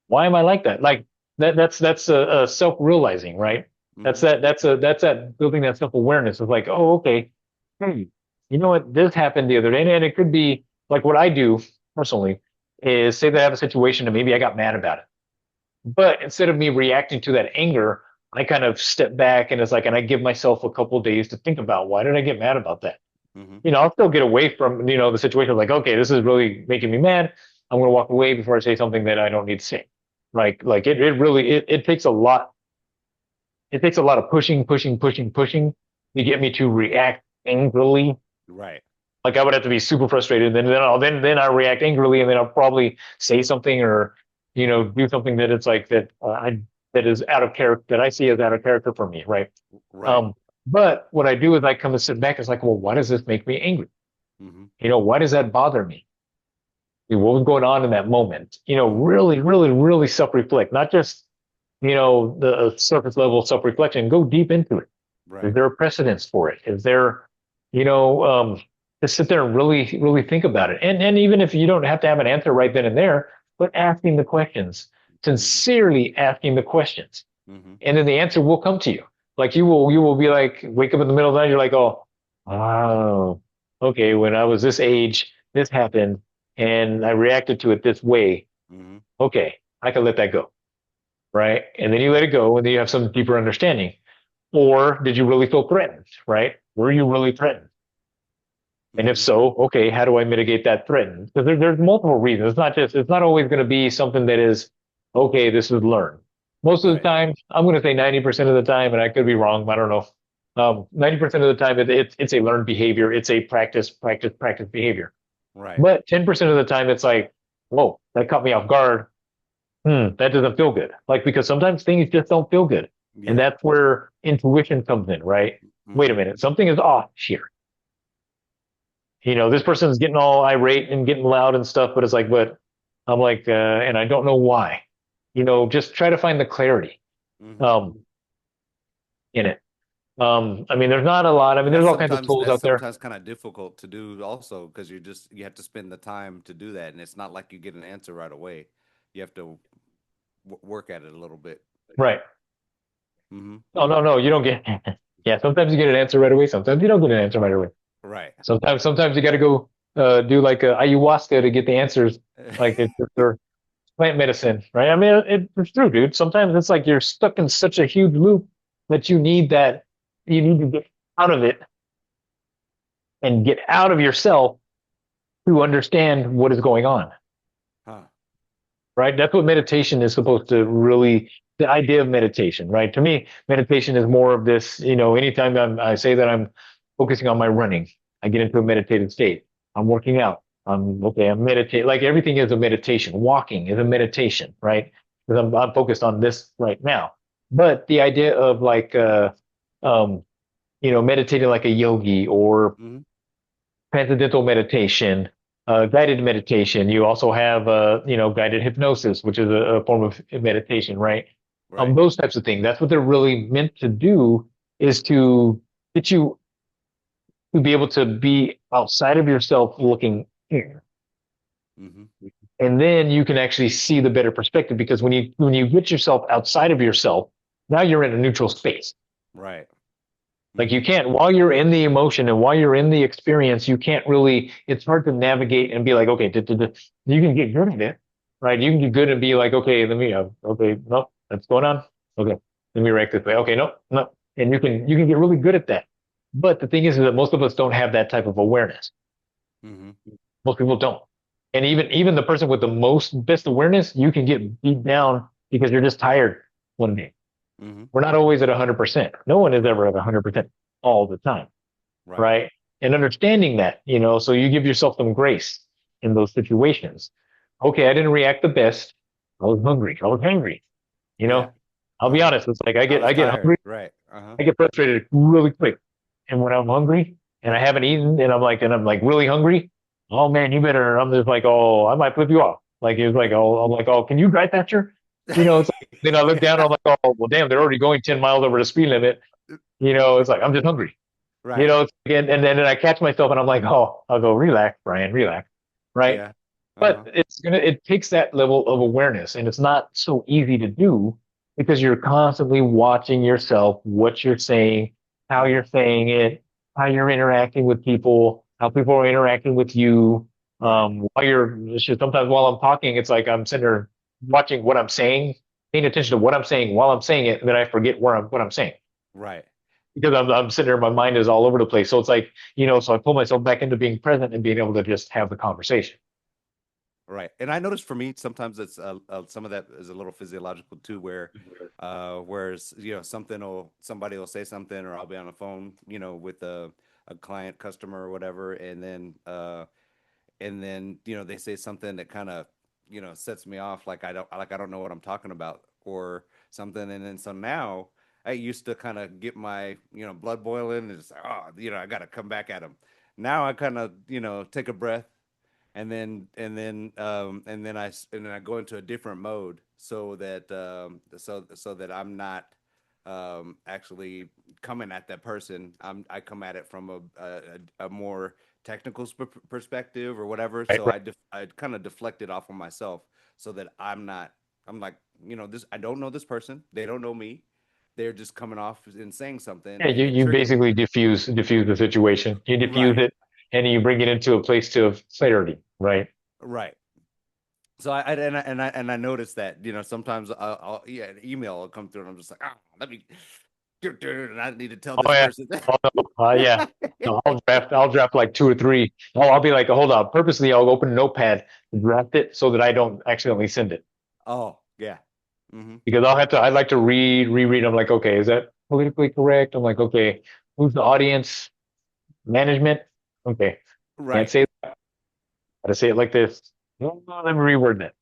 Why am I like that? Like that's a self-realizing, right? Hmm. That's that building that self-awareness of like, oh, okay, hey, you know what? This happened the other day, and it could be like what I do personally is say that I have a situation and maybe I got mad about it. But instead of me reacting to that anger, I kind of step back and it's like, and I give myself a couple of days to think about why did I get mad about that? Hmm. I'll still get away from, the situation of like, okay, this is really making me mad. I'm going to walk away before I say something that I don't need to say. Like it really, it takes a lot. It takes a lot of pushing, pushing, pushing, pushing to get me to react angrily. Right. Like I would have to be super frustrated. Then I react angrily and then I'll probably say something or, do something that it's like that is out of character, that I see as out of character for me. Right. Right. Um, but what I do is I come and sit back. It's like, well, why does this make me angry? Hmm. Why does that bother me? What was going on in that moment? Really, really, really self-reflect, not just, the surface level self-reflection. Go deep into it. Is Right. there a precedence for it? Is there, you know, just sit there and really, really think about it. And even if you don't have to have an answer right then and there, but asking the questions, Hmm. sincerely asking the questions, Hmm. and then the answer will come to you. Like you will be like, wake up in the middle of the night, you're like, oh, okay, when I was this age, this happened, and I reacted to it this way. Hmm. Okay, I can let that go, right? And then you let Right. it go, and then you have some deeper understanding. Or did you really feel threatened, right? Were you really threatened? And if Hmm. so, okay, how do I mitigate that threat? Because there's multiple reasons. It's not always going to be something that is, okay, this is learned. Most of the Right. time, I'm going to say 90% of the time, and I could be wrong, I don't know. 90% of the time, it's a learned behavior. It's a practice behavior. Right. But 10% of the time, it's like, whoa, that caught me off guard. That doesn't feel good. Like, because sometimes things just don't feel good. And Yeah. that's where intuition comes in, right? Wait a Hmm. minute, something is off here. This person's getting all irate and getting loud and stuff, but it's like, but I'm like, and I don't know why. Just try to find the clarity Hmm. um, in it. I mean, there's not a lot. I mean, And there's all kinds of tools that's out there. sometimes kind of difficult to do also because you have to spend the time to do that, and it's not like you get an answer right away. You have to work at it a little bit. Right. Hmm. Oh, no, no, you don't get, yeah, sometimes you get an answer right away. Sometimes you don't get an answer right away. Right. Sometimes you got to go do like ayahuasca to get the answers. Like it's or plant medicine, right? I mean, it's true, dude. Sometimes it's like you're stuck in such a huge loop that you need to get out of it and get out of yourself to understand what is going on, Huh. right? That's what meditation is supposed to really, the idea of meditation, right? To me, meditation is more of this, anytime I say that I'm focusing on my running, I get into a meditative state. I'm working out. I'm meditating. Like everything is a meditation. Walking is a meditation, right? because I'm focused on this right now. But the idea of like um, meditating like a yogi or Hmm. transcendental meditation, guided meditation. You also have, guided hypnosis, which is a form of meditation, right? Right. Those types of things. That's what they're really meant to do is to get you to be able to be outside of yourself looking in. Hmm. And then you can actually see the better perspective because when you get yourself outside of yourself, now you're in a neutral space. Right. Like you Hmm. can't, while you're in the emotion and while you're in the experience, you can't really, it's hard to navigate and be like, okay, you can get good at it, right? You can get good and be like, okay, okay, no, that's going on. Okay, let me react this way. Okay, no, no. And you can get really good at that. But the thing is that most of us don't have that type of awareness. Hmm. Most people don't. And even the person with the most best awareness, you can get beat down because you're just tired one day. Hmm. We're not always at 100%. No one is ever at 100% all the time, Right. right? And understanding that, so you give yourself some grace in those situations. Okay, I didn't react the best. I was hungry. I was angry. You Yeah. know, I'll be Uh-huh. honest. It's like I I get was I get tired. hungry. Right. Uh-huh. I get frustrated really quick. And when I'm hungry and I haven't eaten and I'm like really hungry, oh man, you better. I'm just like, oh, I might flip you off. Like it's like, oh, I'm like, oh, can you drive faster? It's like, then I look down. I'm like, oh, well, damn, they're already going 10 miles over the speed limit. It's like I'm just hungry. Right. And then I catch myself and I'm like, oh, I'll go relax, Brian, relax, right? Yeah. But Uh-huh. it takes that level of awareness, and it's not so easy to do because you're constantly watching yourself, what you're saying, how Hmm. you're saying it, how you're interacting with people, how people are interacting with you. Right. Sometimes while I'm talking, it's like I'm sitting there watching what I'm saying, paying attention to what I'm saying while I'm saying it, and then I forget what I'm saying Right. because I'm sitting there, my mind is all over the place. So it's like, so I pull myself back into being present and being able to just have the conversation. Right. And I noticed for me, sometimes it's some of that is a little physiological too, whereas, somebody will say something, or I'll be on the phone, with a client, customer, or whatever, and then they say something that kind of sets me off, like I don't know what I'm talking about or something, and then so now I used to kind of get my blood boiling and just, oh, I got to come back at them. Now I kind of take a breath, and then I go into a different mode, so that I'm not actually coming at that person. I come at it from a more technical perspective or whatever. Right, So right. I kind of deflect it off on myself, so that I'm not. I'm like, this. I don't know this person. They don't know me. They're just coming off and saying something, Yeah, and it you triggered me. basically diffuse the situation. You diffuse Right. it and you bring it into a place of clarity, right? Right. So I noticed that sometimes yeah, an email will come through and I'm just like, let me, and I need to tell Oh this yeah. person. Oh no. Yeah. No, I'll draft like two or three. I'll be like, hold on. Purposely, I'll open a notepad, draft it so that I don't accidentally send it Oh yeah. Hmm. because I like to reread. I'm like, okay, is that politically correct? I'm like, okay, who's the audience? Management? Okay. Can't Right. say that. Gotta say it like this. No, no, let me reword that.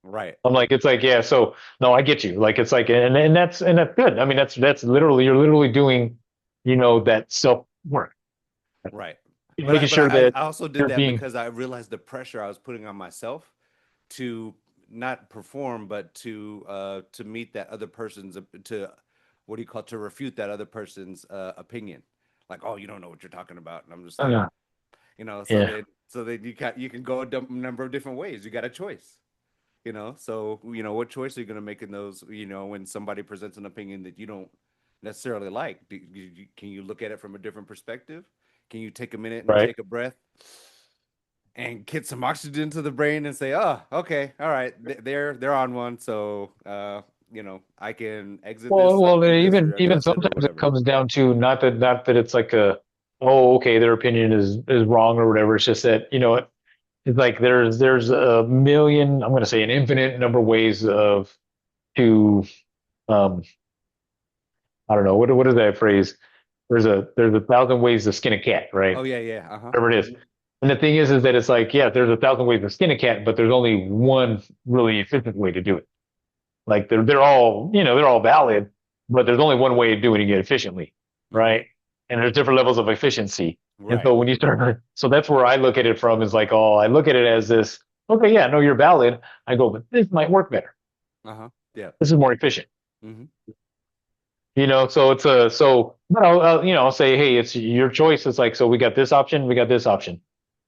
Right. I'm like, it's like, yeah, so no, I get you. Like, it's like, and that's good. I mean, that's literally, you're literally doing, that self work, Right. But I making but I, sure I that I also did you're that being because I realized the pressure I was putting on myself to not perform, but to meet that other person's to what do you call, to refute that other person's opinion. Like, oh, you don't know what you're talking about, and I'm just like, uh, so yeah, then you can go a number of different ways. You got a choice. So what choice are you going to make in those, when somebody presents an opinion that you don't necessarily like? Can you look at it from a different perspective? Can you take a minute and right. take a breath and get some oxygen to the brain and say, oh, okay, all right, they're on one, so I can exit this, Well, do this, even or even address it, or sometimes it whatever. comes down to not that it's like oh, okay, their opinion is wrong or whatever. It's just that, it's like there's a million, I'm going to say an infinite number of ways to, um, I don't know, what is that phrase? There's a thousand ways to skin a cat, right? Oh yeah, yeah, uh-huh. Whatever it is. And the thing is that it's like, yeah, there's a thousand ways to skin a cat, but there's only one really efficient way to do it, Like they're all, they're all valid, but there's only one way of doing it efficiently, Mm-hmm. right? And there's different levels of efficiency. And Right. so when you start, so that's where I look at it from is like, oh, I look at it as this, okay, yeah, no, you're valid. I go, but this might work better. Uh-huh. Yeah. This is more efficient. Mm-hmm. So it's a so but I'll say, hey, it's your choice. It's like, so we got this option, we got this option.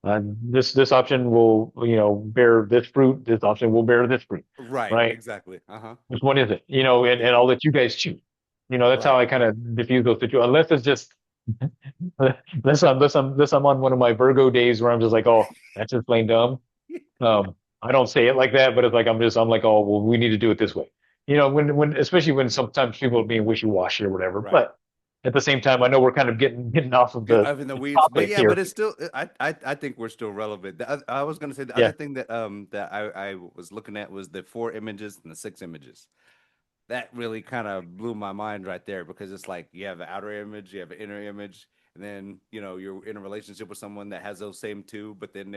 This option will bear this fruit. This option will bear this fruit, Right. right? Exactly. Uh-huh. Which one is it? Yeah. And I'll let you guys choose. That's how Right. I kind of diffuse those situations. Unless it's just unless I'm on one of my Virgo days where I'm just like, oh, that's just plain dumb. I don't say it like that, but it's like I'm like, oh, well, we need to do it this way. When especially when sometimes people are being wishy-washy or whatever. Right. But at the same time, I know we're kind of getting off of Get the up in the weeds, but topic yeah, but here. it's still. I think we're still relevant. I was gonna say the other Yeah. thing that I was looking at was the 4 images and the 6 images. That really kind of blew my mind right there because it's like you have an outer image, you have an inner image, and then you're in a relationship with someone that has those same two, but then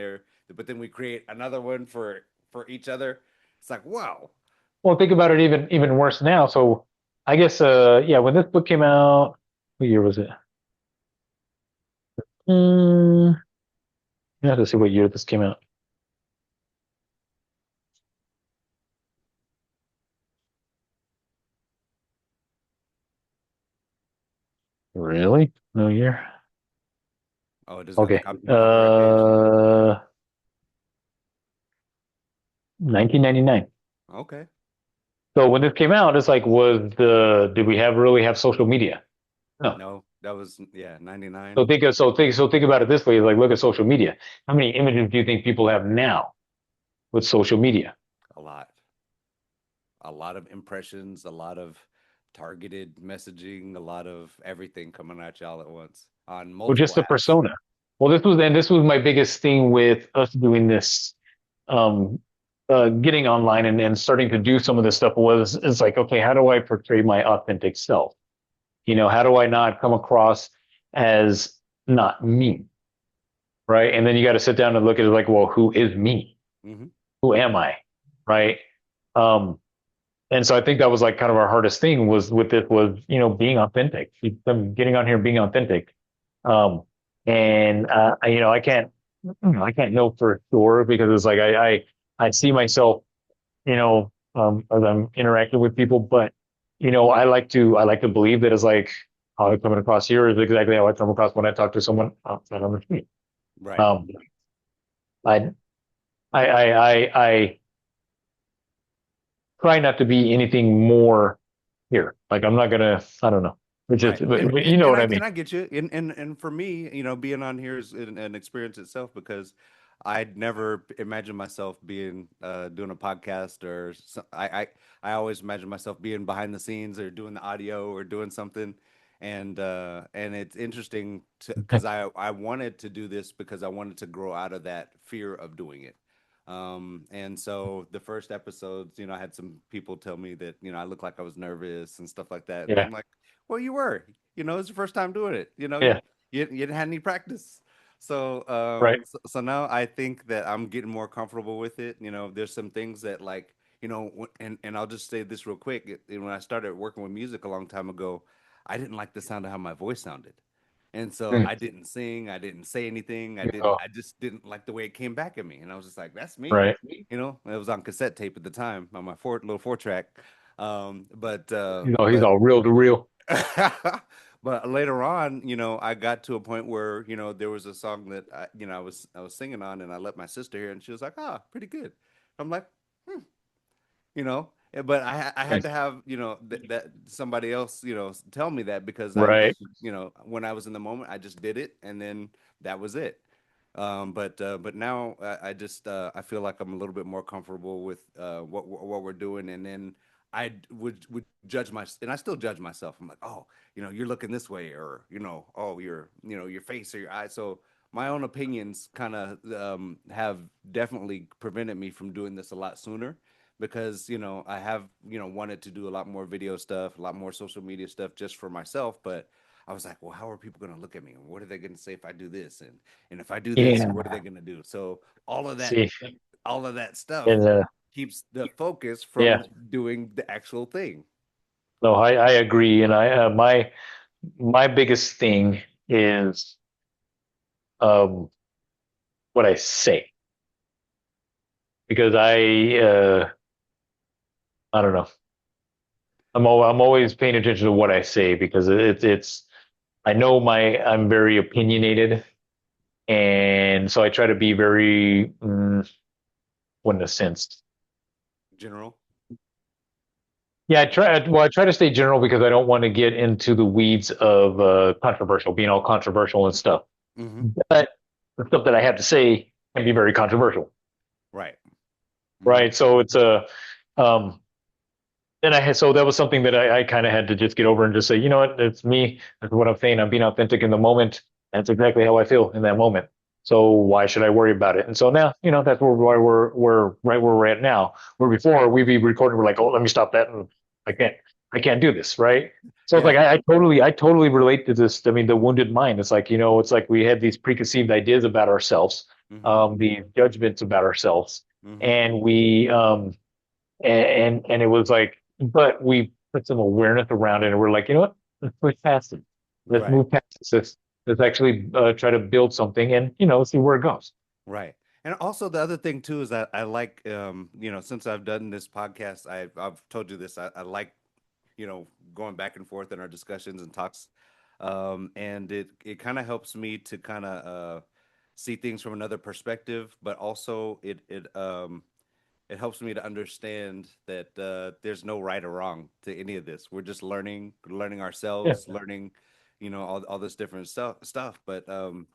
we create another one for each other. It's like wow. Well, think about it even worse now. So I guess yeah, when this book came out, what year was it? Mm, I have to see what year this came out. Really? No year? Oh, it doesn't have the Okay. copyright page. 1999. Okay. So when this came out, it's like, did we really have social media? No. No, that was yeah, So 99. think about it this way: like, look at social media. How many images do you think people have now with social media? A lot. A lot of impressions, a lot of targeted messaging, a lot of everything coming at y'all at once on Well, multiple just a apps. persona. Well, this was my biggest thing with us doing this, um, getting online and starting to do some of this stuff was it's like, okay, how do I portray my authentic self? How do I not come across as not me? Right. And then you got to sit down and look at it like, well, who is me? Hmm. Who am I? Right. Um, and so I think that was like kind of our hardest thing was with it was, being authentic, getting on here, and being authentic. Um, and, I can't know for sure because it's like, I see myself, as I'm interacting with people, but, I like to believe that it's like how I'm coming across here is exactly how I come across when I talk to someone outside on the street. Right. Um, I, I try not to be anything more here. Like I'm not gonna, I don't know. It's just, Right. but you know what I mean? And I get you. And for me, being on here is an experience itself because I'd never imagined myself being doing a podcast or I always imagined myself being behind the scenes or doing the audio or doing something. And it's interesting because I wanted to do this because I wanted to grow out of that fear of doing it. And so the first episodes, I had some people tell me that, I looked like I was nervous and stuff like that. And Yeah, I'm like, well, you were, it's your first time doing it. yeah, You didn't have any practice. So, right. so now I think that I'm getting more comfortable with it. There's some things that like, and I'll just say this real quick. When I started working with music a long time ago, I didn't like the sound of how my voice sounded. And so Mm. I didn't sing, I didn't say anything, Oh, I just didn't like the way it came back at me. And I was just like, that's me. right. It was on cassette tape at the time on my little 4 track. But He's all real to real. but later on, I got to a point where, there was a song that I was singing on and I let my sister hear and she was like, ah, pretty good. I'm like, hmm, but I had to Nice. have that somebody else tell me that because I Right. just when I was in the moment I just did it and then that was it. But now I just I feel like I'm a little bit more comfortable with what we're doing, and then I would judge and I still judge myself. I'm like, oh, you're looking this way, or oh, your face or your eyes. So my own opinions kind of have definitely prevented me from doing this a lot sooner because I have wanted to do a lot more video stuff, a lot more social media stuff just for myself, but I was like, well, how are people going to look at me? What are they going to say if I do this? And if I do this, Yeah. what are they going to do? So all of that, See, all of that stuff and keeps the focus Yeah. from doing the actual thing. No, I agree, and I my biggest thing is um what I say because I don't know. I'm always paying attention to what I say because it's I know I'm very opinionated, and so I try to be very what in a sense. General. Yeah, I try to stay general because I don't want to get into the weeds of controversial, being all controversial and stuff. Mm-hmm. But the stuff that I have to say can be very controversial, Right. Mm-hmm. right? So it's a um, and I had so that was something that I kind of had to just get over and just say, you know what, it's me. That's what I'm saying. I'm being authentic in the moment. That's exactly how I feel in that moment. So why should I worry about it? And so now, that's why we're right where we're at now. Where before we'd be recording, we're like, oh, let me stop that, and I can't, I can't do this, right? So it's like Yeah. I totally relate to this. I mean, the wounded mind. It's like it's like we had these preconceived ideas about ourselves, Mm-hmm. the judgments about ourselves, Mm-hmm. and and it was like, but we put some awareness around it, and we're like, you know what? Let's push past it. Let's Right. move past this. Let's actually try to build something, and see where it goes. Right. And also the other thing too is that I like since I've done this podcast, I've told you this, I like, going back and forth in our discussions and talks. And it kind of helps me to kind of see things from another perspective, but also it helps me to understand that there's no right or wrong to any of this. We're just learning Yeah. ourselves, learning, all this different stuff. But one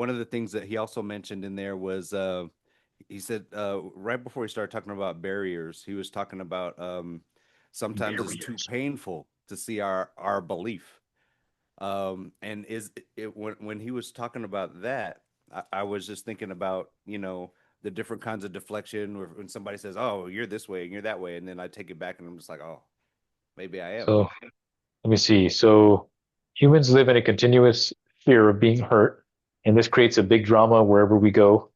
of the things that he also mentioned in there was he said right before he started talking about barriers, he was talking about sometimes it's too Barriers. painful to see our belief. And is it when he was talking about that, I was just thinking about, the different kinds of deflection where when somebody says, "Oh, you're this way and you're that way," and then I take it back and I'm just like, "Oh, maybe I am." So let me see. So humans live in a continuous fear of being hurt, and this creates a big drama wherever we go.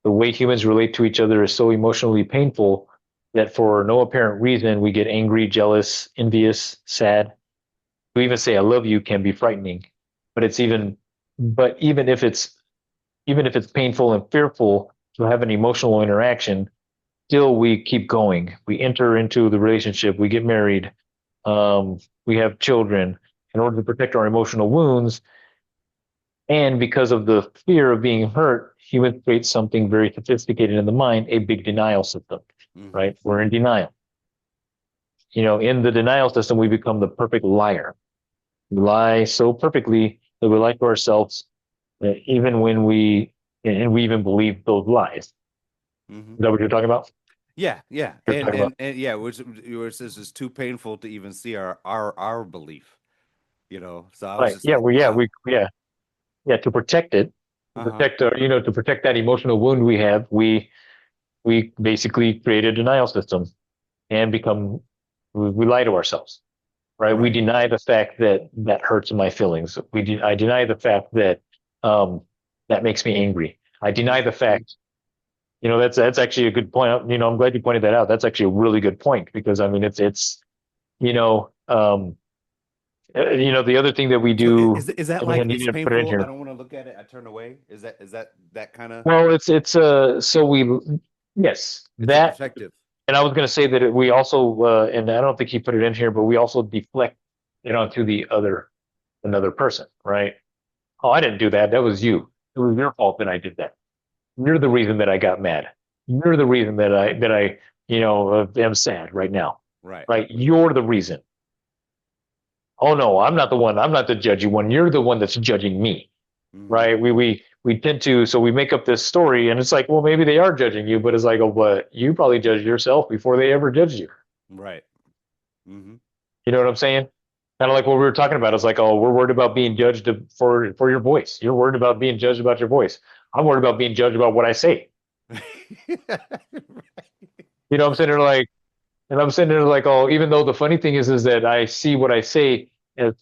The way humans relate to each other is so emotionally painful that for no apparent reason we get angry, jealous, envious, sad. To even say I love you can be frightening, but but even if it's painful and fearful to have an emotional interaction, still we keep going. We enter into the relationship, we get married, we have children in order to protect our emotional wounds. And because of the fear of being hurt, humans create something very sophisticated in the mind, a big denial system, Mm-hmm. right? We're in denial. In the denial system, we become the perfect liar. We lie so perfectly that we lie to ourselves, even when we even believe those lies. Is Mm-hmm. that what you're talking about? Yeah, yeah, You're talking about and yeah, where it says it's too painful to even see our belief. So I was right? just Yeah, like, we yeah wow. we yeah yeah to protect it, to Uh-huh. protect to protect that emotional wound we have. We basically create a denial system and we lie to ourselves, right? We Right. deny the fact that hurts my feelings. I deny the fact that um, that makes me angry. I deny Mm-hmm. the fact. That's actually a good point. I'm glad you pointed that out. That's actually a really good point because I mean it's you know the other thing that we So do. is that And I like it's need to put it in painful? I here. don't want to look at it. I turn away. Is that that kind of Well, it's so we yes it's a that. defective? And I was going to say that we also, and I don't think he put it in here, but we also deflect it onto another person, right? Oh, I didn't do that. That was you. It was your fault that I did that. You're the reason that I got mad. You're the reason that I am sad right now, Right. right? You're the reason. Oh no, I'm not the one. I'm not the judgy one. You're the one that's judging me, Mm-hmm. right? We tend to, so we make up this story, and it's like, well, maybe they are judging you, but it's like, oh, but you probably judged yourself before they ever judged you. Right. Mm-hmm. You know what I'm saying? Kind of like what we were talking about. It's like, oh, we're worried about being judged for your voice. You're worried about being judged about your voice. I'm worried about being judged about what I say. You know what I'm saying? And I'm sitting there like, oh, even though the funny thing is that I see what I say as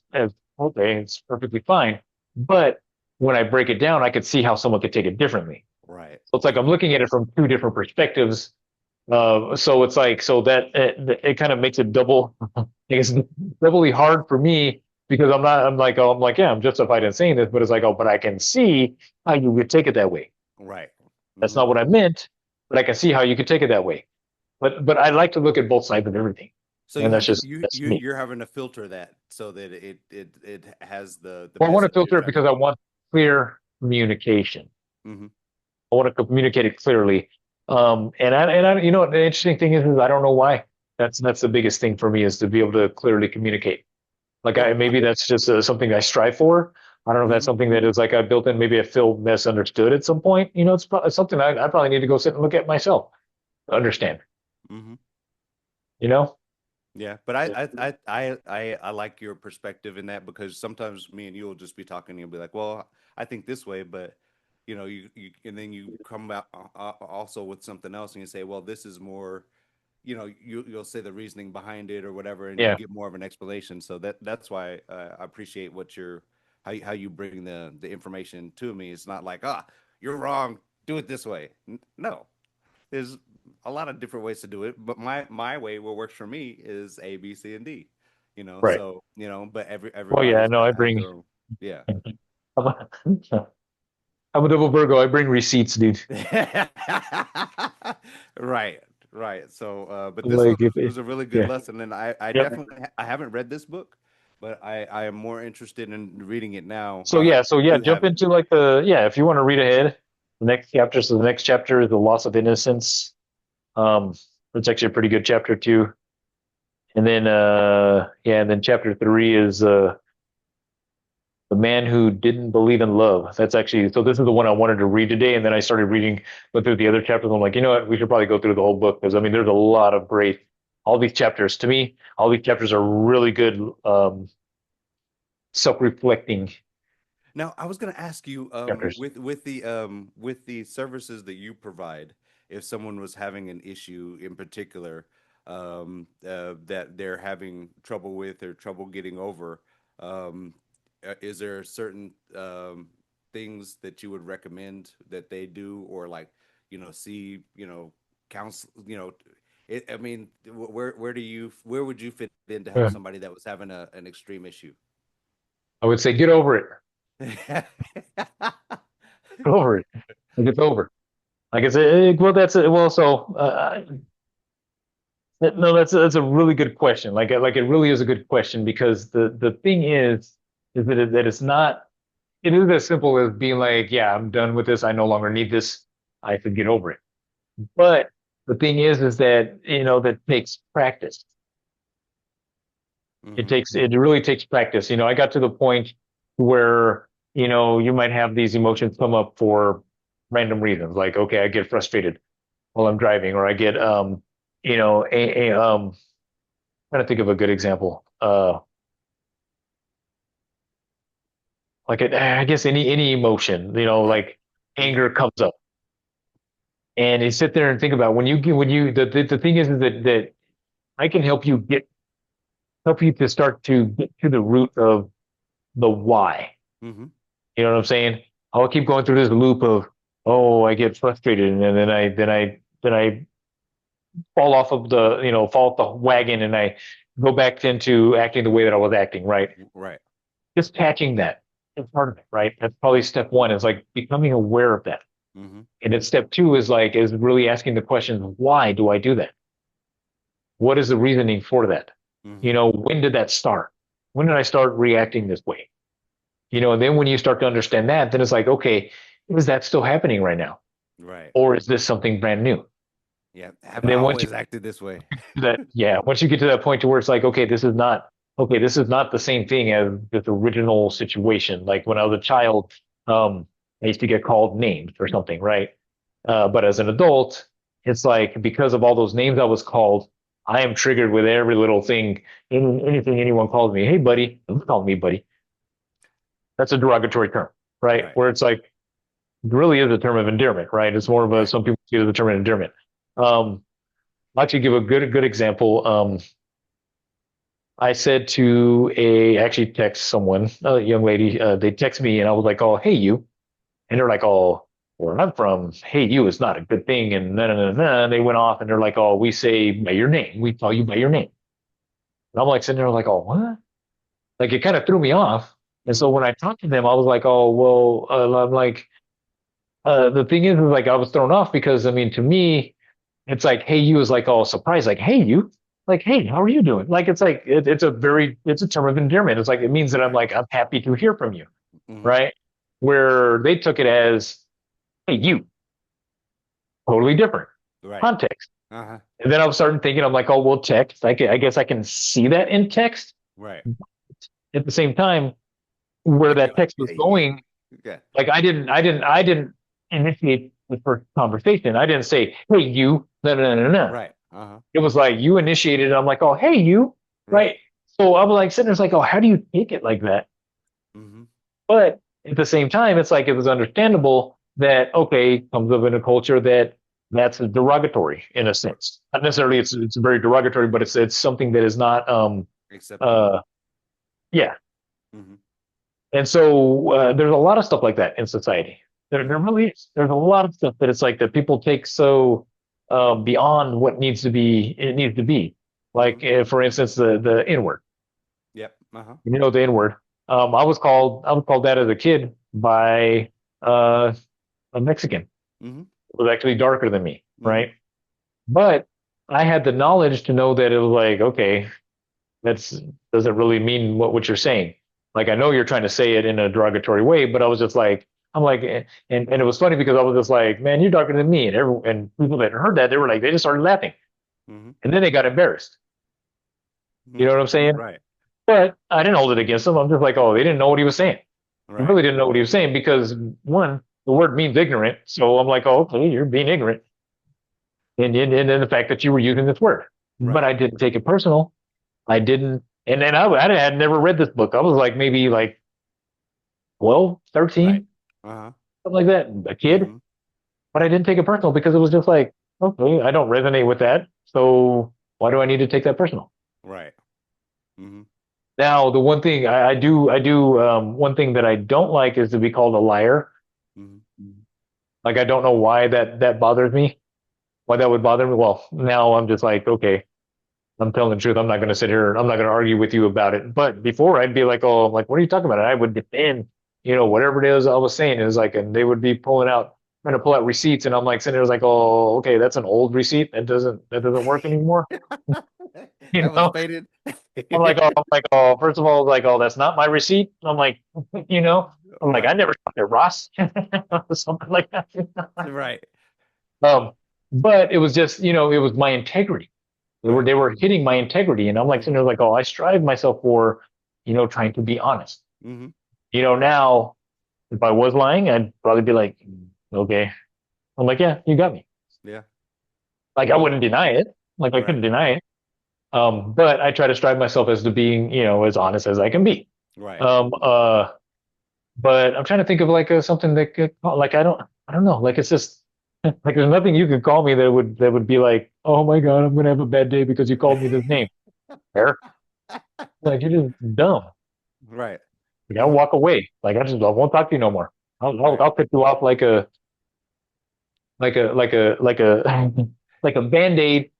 okay, it's perfectly fine. But when I break it down, I could see how someone could take it differently. Right. So it's like I'm looking at it from two different perspectives, So it's like, so that it kind of makes it double, it's doubly hard for me because I'm like, oh, I'm like, yeah, I'm justified in saying this, but it's like, oh, but I can see how you would take it that way. Right. That's Hmm. not what I meant, but I can see how you could take it that way. But I like to look at both sides of everything, So and you that's have to just that's me. you're having to filter that so that it has the Well, I want to message you're filter it trying to because I get. want clear communication. Hmm. I want to communicate it clearly. You know, the interesting thing is I don't know why. That's the biggest thing for me is to be able to clearly communicate. Like Well, maybe that's just something I strive for. I don't know if that's mhm. something that is like I built in. Maybe I feel misunderstood at some point. You know, it's something I probably need to go sit and look at myself to understand. Hmm. You know? Yeah, but I like your perspective in that because sometimes me and you will just be talking and you'll be like, well, I think this way, but you and then you come out also with something else and you say, well, this is more, you'll say the reasoning behind it or whatever, and you Yeah. give more of an explanation. So that's why I appreciate what you're how you bring the information to me. It's not like, you're wrong, do it this way. No, there's a lot of different ways to do it, but my way, what works for me, is A, B, C, and D. Right. So but Well, yeah. everybody's No, I have bring. their own. Yeah. I'm a, I'm a double Virgo. I bring receipts, dude. Right, right. So, but this Like, was a really good yeah. lesson, and I Yep. definitely I haven't read this book, but I am more interested in reading it now. So I yeah, do jump have it. into like if you want to read ahead, the next chapter. So the next chapter is the loss of innocence. Um, it's actually a pretty good chapter too. And then and then chapter three is the man who didn't believe in love. That's actually so this is the one I wanted to read today, and then I started reading, but through the other chapters, I'm like, you know what, we should probably go through the whole book because I mean, there's a lot of great. All these chapters, to me, all these chapters are really good, self-reflecting Now, I was going to ask you, chapters. with the services that you provide, if someone was having an issue in particular, that they're having trouble with or trouble getting over, um, is there certain things that you would recommend that they do, or like, see, counsel, I mean, where would you fit in to help Yeah. somebody that was having an extreme issue? I would say get over it. Get over it. Like it's over. Like it's well, that's it. Well, so no, that's a really good question. Like it really is a good question because the thing is that it's not. It is as simple as being like, yeah, I'm done with this. I no longer need this. I could get over it. But the thing is that that takes practice. Hmm. It really takes practice. I got to the point where you might have these emotions come up for random reasons. Like, okay, I get frustrated while I'm driving, or I get trying to think of a good example. I guess any emotion, Right. like Hmm. anger comes up, and you sit there and think about when you the thing is that I can help you to start to get to the root of the why. Hmm. You know what I'm saying? I'll keep going through this loop of, oh, I get frustrated, and then I fall off of fall off the wagon, and I go back into acting the way that I was acting. Right? Right. Just catching that is part of it. Right? That's probably step one. Is like becoming aware of that, Hmm. and then step two is really asking the question, why do I do that? What is the reasoning for that? Hmm. When did that start? When did I start reacting this way? And then when you start to understand that, then it's like, okay, is that still happening right now? Right. Or is this something brand new? Yeah. Have And I then once you always acted this way? do that, yeah, once you get to that point to where it's like, okay, this is not the same thing as this original situation. Like when I was a child, I used to get called names or something, right? But as an adult, it's like because of all those names I was called, I am triggered with every little thing, anything anyone calls me. Hey, buddy, don't call me buddy. That's a derogatory term, right? Right. Where it's like it really is a term of endearment, right? It's more of a Right. some people see it as a term of endearment. Um, I'll actually give a good example. I said to actually text someone, a young lady, they text me and I was like, oh, hey, you. And they're like, oh. where I'm from, hey, you is not a good thing. And then and they went off and they're like, oh, we say by your name. We call you by your name. And I'm like sitting there like, oh, what? Like it kind of threw me off. And Mm-hmm. so when I talked to them, I was like, oh, well, I'm like, the thing is like I was thrown off because I mean, to me, it's like, hey, you is like all surprised, like, hey, you, like, hey, how are you doing? Like, it's like, it's a term of endearment. It's like, it means that I'm Right. like, I'm happy to hear from you. Mm-hmm. Right. Where they took it as, hey, you, totally different Right. context. Uh-huh. And then I was starting thinking, I'm like, oh, well, text. I guess I can see that in text. Right. At the same time, where Like you're that like, text was hey, you. going, Yeah. like I didn't initiate the first conversation. I didn't say, hey, you, no, no, no, no, no. Right. Uh-huh. It was like you initiated it. I'm like, oh, hey, you, Right. right? So I was like sitting there, it's like, oh, how do you take it like that? Mm-hmm. But at the same time, it's like it was understandable that okay, comes up in a culture that that's derogatory in a sense. Not Right. necessarily it's very derogatory, but it's something that is not Acceptable. uh yeah. Mm-hmm. And so there's a lot of stuff like that in society. There Mm-hmm. really is. There's a lot of stuff that it's like that people take so beyond what needs to be it needs to be. Mm-hmm. Like for instance, the N word. Yep. Uh-huh. You know the N word. I was called that as a kid by uh, a Mexican. Mm-hmm. It was actually darker than me, Mm-hmm. right? But I had the knowledge to know that it was like, okay, that's doesn't really mean what you're saying. Like I know you're trying to say it in a derogatory way, but I was just like, I'm like, and it was funny because I was just like, man, you're darker than me, and people that heard that they were like, they just started laughing, Mm-hmm. and then they got embarrassed. You Mm-hmm. know what I'm saying? Right. But I didn't hold it against them. I'm just like, oh, they didn't know what he was saying. He Right. really didn't know what he was saying because one, the word means ignorant. So I'm like, oh, okay, you're being ignorant. And then the fact that you were using this word. But Right. I didn't take it personal. I didn't. And then I had never read this book. I was like maybe like 12, Right. 13, Uh-huh. something like that, a kid. Mm-hmm. But I didn't take it personal because it was just like, okay, I don't resonate with that. So why do I need to take that personal? Right. Mm-hmm. Now, the one thing one thing that I don't like is to be called a liar. Mm-hmm. Like, I don't know why that bothers me, why that would bother me. Well, now I'm just like, okay, I'm telling the truth. I'm not going to sit here. I'm not going to argue with you about it. But before I'd be like, oh, I'm like, what are you talking about? And I would defend, whatever it is I was saying is like, and they would be trying to pull out receipts. And I'm like, sitting there like, oh, okay, that's an old receipt. That doesn't work anymore. You That was know, faded. I'm like, oh, first of all, like, oh, that's not my receipt. I'm like, you know, I'm like, I Right. never talked to Ross, something like that. Right. Um, but it was just, it was my integrity. Right. They were hitting my integrity, and I'm like sitting Mm-hmm. there like, oh, I strive myself for, trying to be honest. Mm-hmm. Now if I was lying, I'd probably be like, okay. I'm like, yeah, you got me. Yeah. Like I Well, wouldn't deny it. Like I right. couldn't deny it. But I try to strive myself as to being, as honest as I can be. Right. Um, uh, but I'm trying to think of like something that could, like I don't know. Like it's just like there's nothing you could call me that would be like, oh my God, I'm gonna have a bad day because you called me this name. Fair. Like you're just dumb. Right. Like I'll walk away. Like I won't talk to you no more. Right. I'll pick you off like a like a band-aid,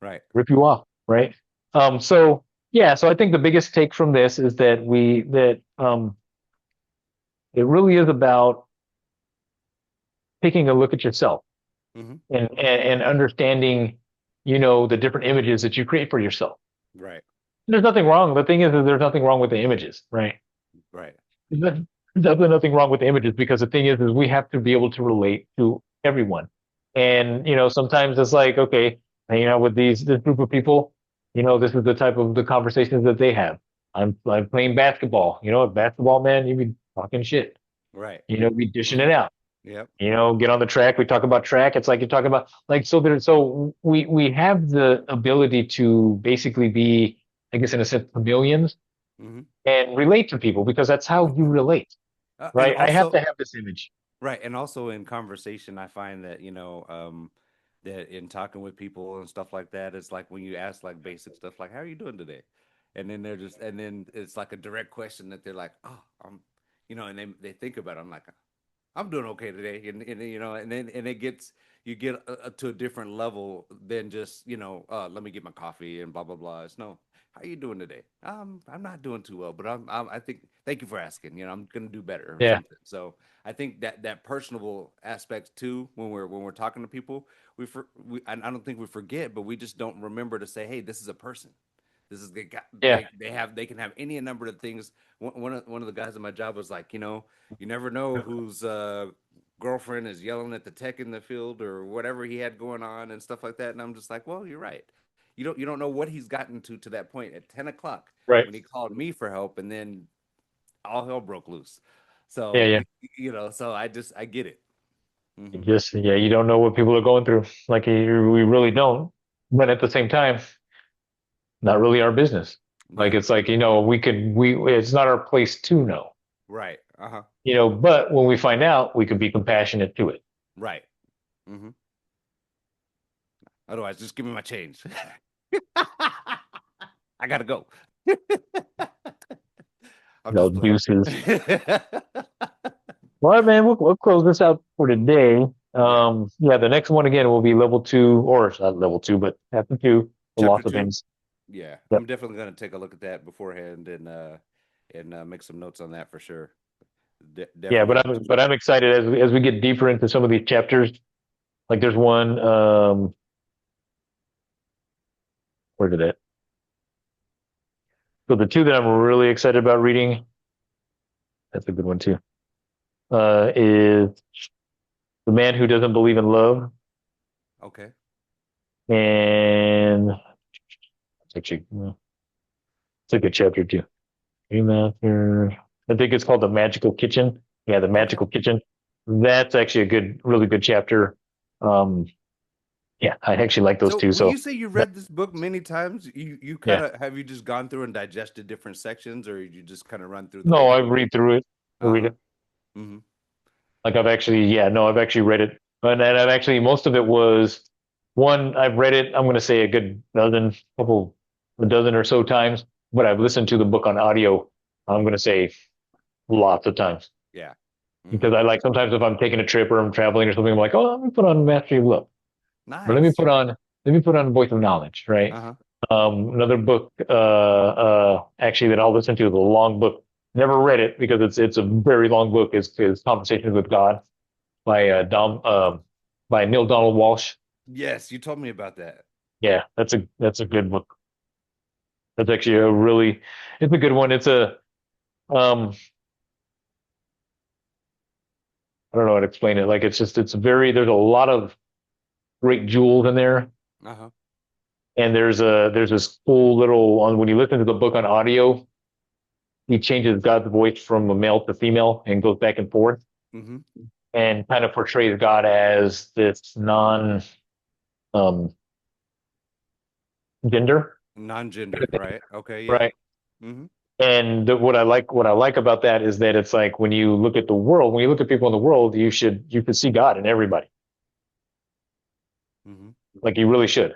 Right. rip you off, right? So yeah, so I think the biggest take from this is that it really is about taking a look at yourself Mm-hmm. and understanding, the different images that you create for yourself. Right. There's nothing wrong. The thing is that there's nothing wrong with the images, right? Right. There's definitely nothing wrong with the images because the thing is we have to be able to relate to everyone. And, sometimes it's like, okay, hanging out with this group of people, this is the type of the conversations that they have. I'm playing basketball. Basketball, man, you be talking shit. Right. Be dishing Mm-hmm. it out. Yep. Get on the track. We talk about track. It's like you're talking about like so we have the ability to basically be, I guess in a sense, chameleons Mm-hmm. and relate to people because that's how you relate, And right? I have also, to have this image. right, and also in conversation, I find that that in talking with people and stuff like that, it's like when you ask like basic stuff like "How are you doing today?" and then they're just, and then it's like a direct question that they're like, "Oh, I'm." and they think about it. I'm like, I'm doing okay today, and and then and it gets you get to a different level than just let me get my coffee and blah blah blah. It's no, how you doing today? I'm not doing too well, but I think thank you for asking. I'm gonna do better or Yeah, something. So I think that personable aspect too, when we're talking to people, I don't think we forget, but we just don't remember to say, hey, this is a person. This is yeah, they can have any number of things. One of the guys at my job was like, you never know whose girlfriend is yelling at the tech in the field or whatever he had going on and stuff like that. And I'm just like, well, you're right. You don't know what he's gotten to that point at 10 o'clock right. when he called me for help, and then all hell broke loose. Yeah, So yeah. so I get it. Hmm. Just yeah, you don't know what people are going through. Like we really don't. But at the same time, not really our business. Like Yeah. it's like, we it's not our place to know. Right. Uh huh. But when we find out, we could be compassionate to it. Right. Hmm. Otherwise, just give me my change. I gotta go. I'm No just playing. deuces. All right, man, we'll close this out for today. Yeah. Yeah, the next one again will be level two, or it's not level two, but chapter two, the Chapter loss of two. things. Yeah, Yep. I'm definitely gonna take a look at that beforehand and make some notes on that for sure. Yeah, Definitely. but I'm excited as we get deeper into some of these chapters. Like there's one, where did it? So the two that I'm really excited about reading, that's a good one too. Is The Man Who Doesn't Believe in Love, Okay. and it's actually it's a good chapter too. Remaster. I think it's called The Magical Kitchen. Yeah, The Okay. Magical Kitchen. That's actually a really good chapter. Um, yeah, I actually like those So two. when So you say you read this book many times, you kind yeah, of have you just gone through and digested different sections, or you just kind of run through the whole no, I thing? read through it. I Uh read huh. it. Hmm. Like I've actually read it, and I've actually most of it was one. I've read it. I'm going to say a good a dozen or so times. But I've listened to the book on audio. I'm going to say lots of times Yeah. Hmm. because I like sometimes if I'm taking a trip or I'm traveling or something, I'm like, oh, let me put on Mastery of Love, or Nice. let me put on Voice of Knowledge, right? Uh huh. Another book, actually that I'll listen to, the long book. Never read it because it's a very long book. Is Conversations with God by by Neil Donald Walsh. Yes, you told me about that. Yeah, that's a good book. That's actually a really it's a good one. It's a um I don't know how to explain it. Like it's very there's a lot of great jewels in there. Uh huh. And there's this cool little on when you listen to the book on audio, he changes God's voice from a male to female and goes back and forth Hmm. and kind of portrays God as this non um gender, Non-gender, right? Okay. Yeah. right? Hmm. And what I like about that is that it's like when you look at the world, when you look at people in the world, you should see God in everybody. Hmm. Like you really should.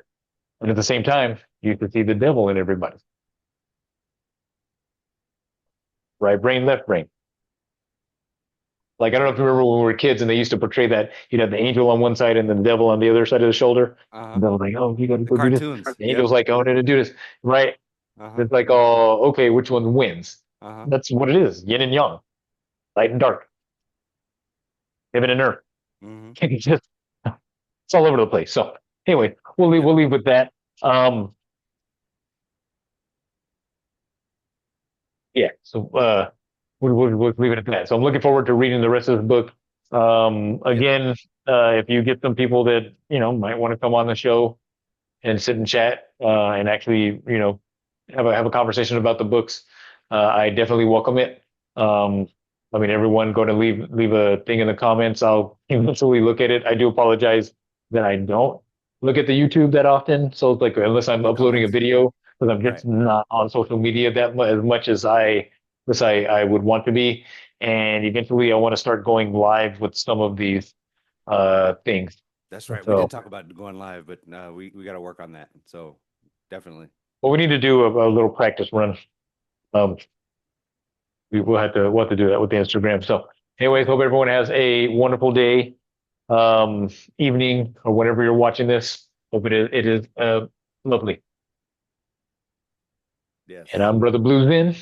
And at the same time, you should see the devil in everybody. Right brain, left brain. Like I don't know Yeah. if you remember when we were kids and they used to portray that you'd have the angel on one side and then the devil on the other side of the shoulder. Uh huh. And they're like, oh, you got to The go do this. cartoons. The Yep. angel's like, oh, I need to do this. Right. Uh huh. It's like, oh, okay, which one wins? Uh huh. That's what it is. Yin and yang, light and dark, heaven and earth. Hmm. It's just, it's all over the place. So anyway, Yep. we'll leave with that. Um, yeah. So we'll leave it at that. So I'm looking forward to reading the rest of the book. Yep. Again, if you get some people that might want to come on the show and sit and chat and actually have a conversation about the books, I definitely welcome it. Um, I mean, everyone go to leave a thing in the comments. I'll eventually look at it. I do apologize that I don't look at the YouTube that often. So it's like unless I'm The uploading a comments. video, because I'm Right. just not on social media as much as I would want to be. And eventually, I want to start going live with some of these things. That's right. We did So, talk about going live, but we got to work on that. So definitely. but we need to do a little practice run. Um, we'll have to do that with the Instagram. So, anyways, hope everyone has a wonderful day, um, evening, or whenever you're watching this. Hope it is lovely. And Yes. I'm Brother Bluesman.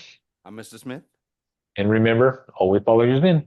I'm Mr. Smith. And remember, always follow your spin.